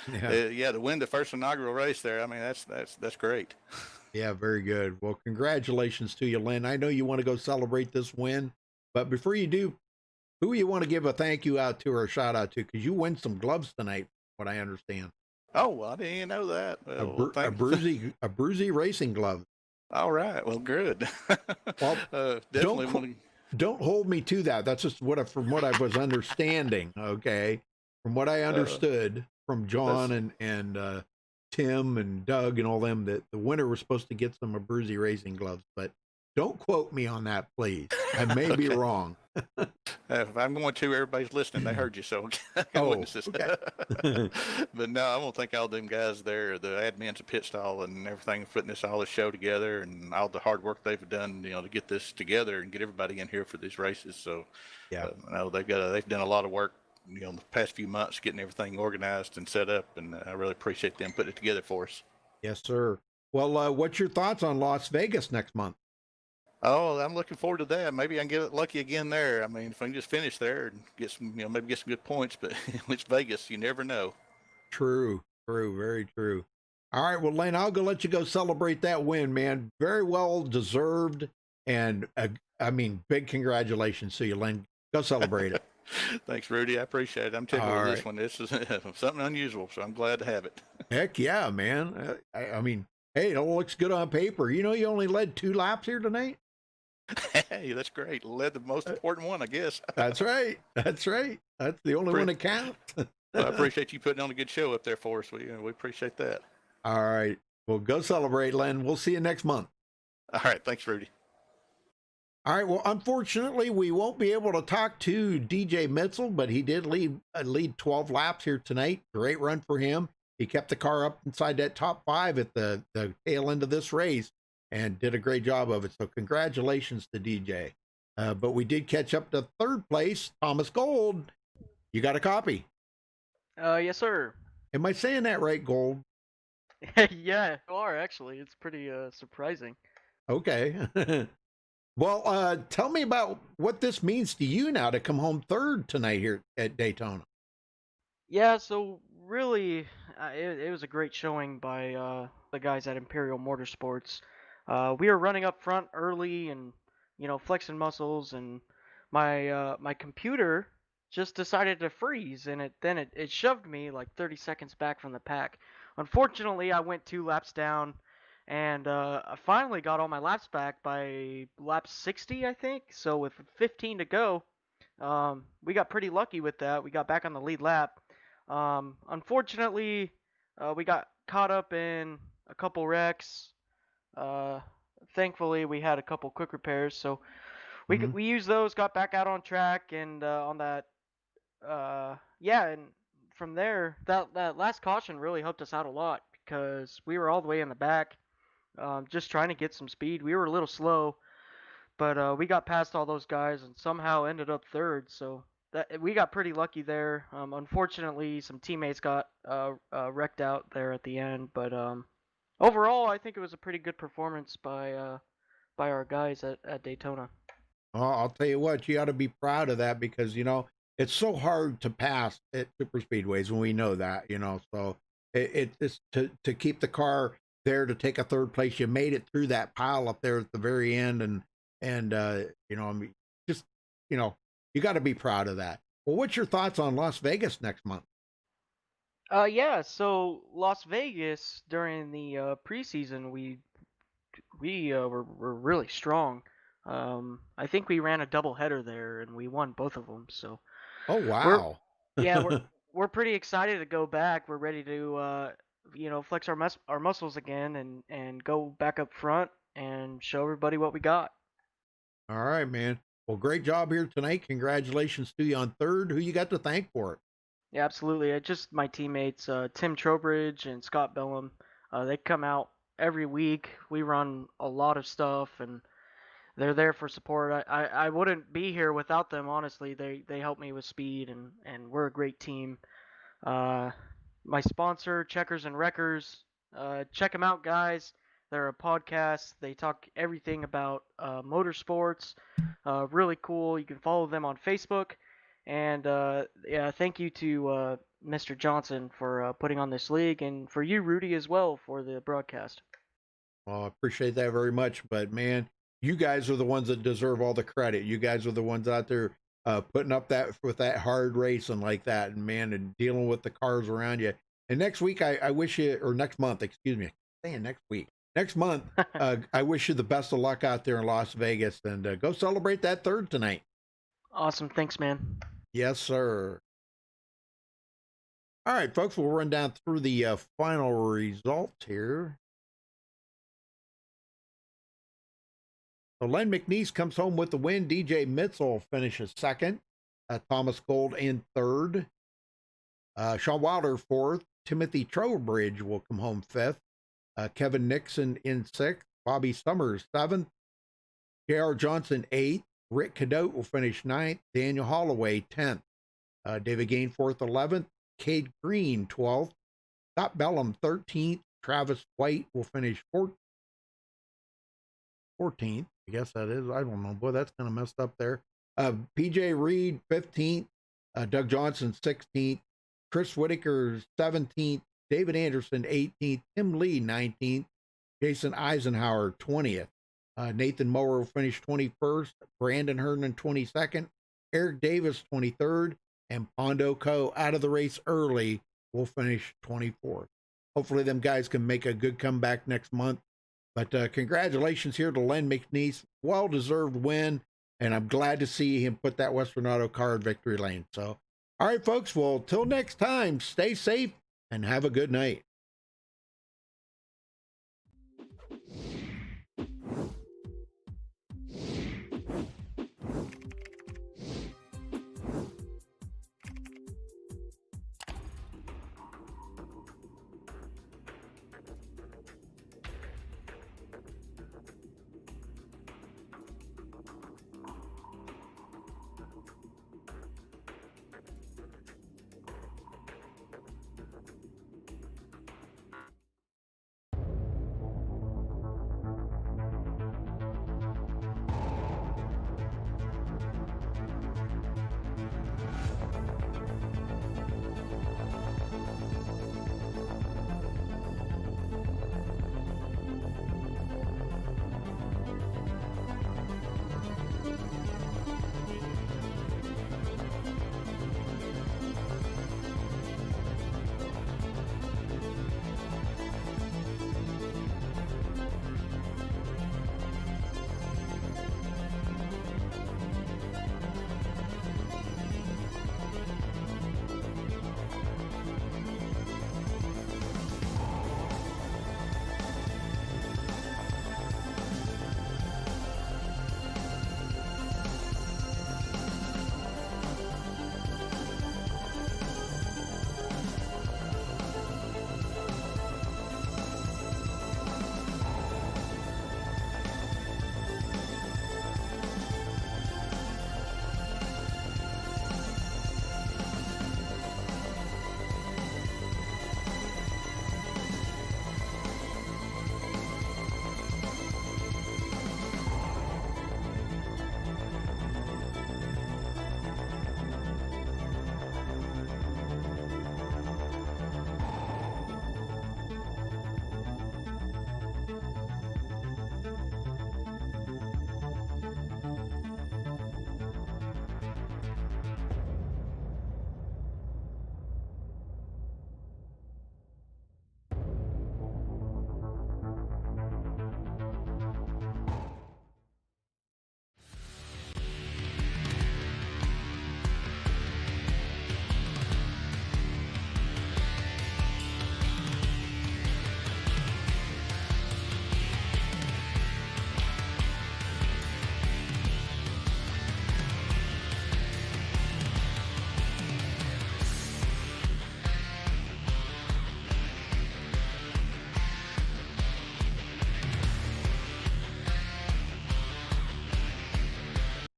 to win the first inaugural race there, I mean that's great. Yeah, very good. Well, congratulations to you, Lynn. I know you want to go celebrate this win, but before you do, who you want to give a thank you out to or a shout out to? Because you win some gloves tonight, what I understand. Oh, well, I didn't even know that. Well, a Bruzy racing glove. All right. Well, good. Well, definitely don't hold me to that. That's just from what I was understanding. Okay, from what I understood from John and Tim and Doug and all them, that the winner was supposed to get some Abruzzi racing gloves, but don't quote me on that, please. I may be wrong. If I'm going to, everybody's listening. They heard you, so witnesses. Okay. But no, I want to thank all them guys there, the admins of Pit Stall and everything, putting all this show together, and all the hard work they've done, to get this together and get everybody in here for these races. So, yeah, I know they've done a lot of work, the past few months getting everything organized and set up, and I really appreciate them putting it together for us. Yes, sir. Well, what's your thoughts on Las Vegas next month? Oh, I'm looking forward to that. Maybe I can get lucky again there. I mean, if I can just finish there and get some, maybe get some good points, but it's Vegas. You never know. True, very true. All right, well, Lane, I'll let you go celebrate that win, man. Very well deserved. And big congratulations to you, Lane. Go celebrate it. Thanks, Rudy. I appreciate it. I'm tickled with this one. This is something unusual, so I'm glad to have it. Heck yeah, man. Hey, it all looks good on paper. You only led 2 laps here tonight? Hey, that's great. Led the most important one, I guess. That's right. That's the only one that counts. Well, I appreciate you putting on a good show up there for us. We appreciate that. All right. Well, go celebrate, Len. We'll see you next month. All right. Thanks, Rudy. All right. Well, unfortunately, we won't be able to talk to DJ Mitchell, but he did lead 12 laps here tonight. Great run for him. He kept the car up inside that top 5 at the tail end of this race and did a great job of it. So congratulations to DJ. But we did catch up to 3rd place, Thomas Gold. You got a copy? Yes, sir. Am I saying that right, Gold? Yeah, you are, actually. It's pretty surprising. Okay. Well, tell me about what this means to you now to come home 3rd tonight here at Daytona. Yeah, so really, it was a great showing by the guys at Imperial Motorsports. We were running up front early and, flexing muscles, and my computer just decided to freeze, and it shoved me like 30 seconds back from the pack. Unfortunately, I went 2 laps down, and I finally got all my laps back by lap 60, I think. So with 15 to go, we got pretty lucky with that. We got back on the lead lap. Unfortunately, we got caught up in a couple wrecks. Thankfully, we had a couple quick repairs, so we used those, got back out on track, and on that, and from there, that last caution really helped us out a lot because we were all the way in the back, just trying to get some speed. We were a little slow, but we got past all those guys and somehow ended up 3rd. So we got pretty lucky there. Unfortunately, some teammates got wrecked out there at the end, but overall, I think it was a pretty good performance by our guys at Daytona. Oh, I'll tell you what, you ought to be proud of that because, it's so hard to pass at super speedways, and we know that, so it's to keep the car there to take a 3rd place. You made it through that pile up there at the very end, and you got to be proud of that. Well, what's your thoughts on Las Vegas next month? Yeah. So Las Vegas during the preseason, we were really strong. I think we ran a doubleheader there and we won both of them. So Oh we're wow. yeah we're pretty excited to go back. We're ready to flex our muscles again and go back up front and show everybody what we got. All right, man. Well, great job here tonight. Congratulations to you on third. Who you got to thank for it? Yeah, absolutely. Just my teammates, Tim Trowbridge and Scott Bellum. They come out every week. We run a lot of stuff, and they're there for support. I wouldn't be here without them. Honestly, they help me with speed, and we're a great team. My sponsor, Checkers and Wreckers. Check them out, guys. They're a podcast. They talk everything about motorsports. Really cool. You can follow them on Facebook. And yeah, thank you to Mr. Johnson for putting on this league, and for you, Rudy, as well, for the broadcast. Well, I appreciate that very much. But man, you guys are the ones that deserve all the credit. You guys are the ones out there putting up that with that hard racing like that, and man, and dealing with the cars around you. And next week, I wish you, or next month, excuse me, I'm saying next week, next month, I wish you the best of luck out there in Las Vegas, and go celebrate that third tonight. Awesome. Thanks, man. Yes, sir. All right, folks, we'll run down through the final results here. So Len McNeese comes home with the win. DJ Mitzel finishes second. Thomas Gold in third. Sean Wilder fourth. Timothy Trowbridge will come home fifth. Kevin Nixon in sixth. Bobby Summers seventh. J.R. Johnson eighth. Rick Cadote will finish ninth. Daniel Holloway 10th. David Gainforth 11th. Cade Green 12th. Scott Bellum 13th. Travis White will finish 14th. I guess that is. I don't know. Boy, that's kind of messed up there. PJ Reed 15th. Doug Johnson 16th. Chris Whitaker 17th. David Anderson 18th. Tim Lee 19th. Jason Eisenhower 20th. Nathan Mower will finish 21st. Brandon Herndon 22nd. Eric Davis 23rd. And Pondo Co. out of the race early will finish 24th. Hopefully them guys can make a good comeback next month. But congratulations here to Len McNeese. Well-deserved win. And I'm glad to see him put that Western Auto car in victory lane. So, all right, folks. Well, till next time, stay safe and have a good night.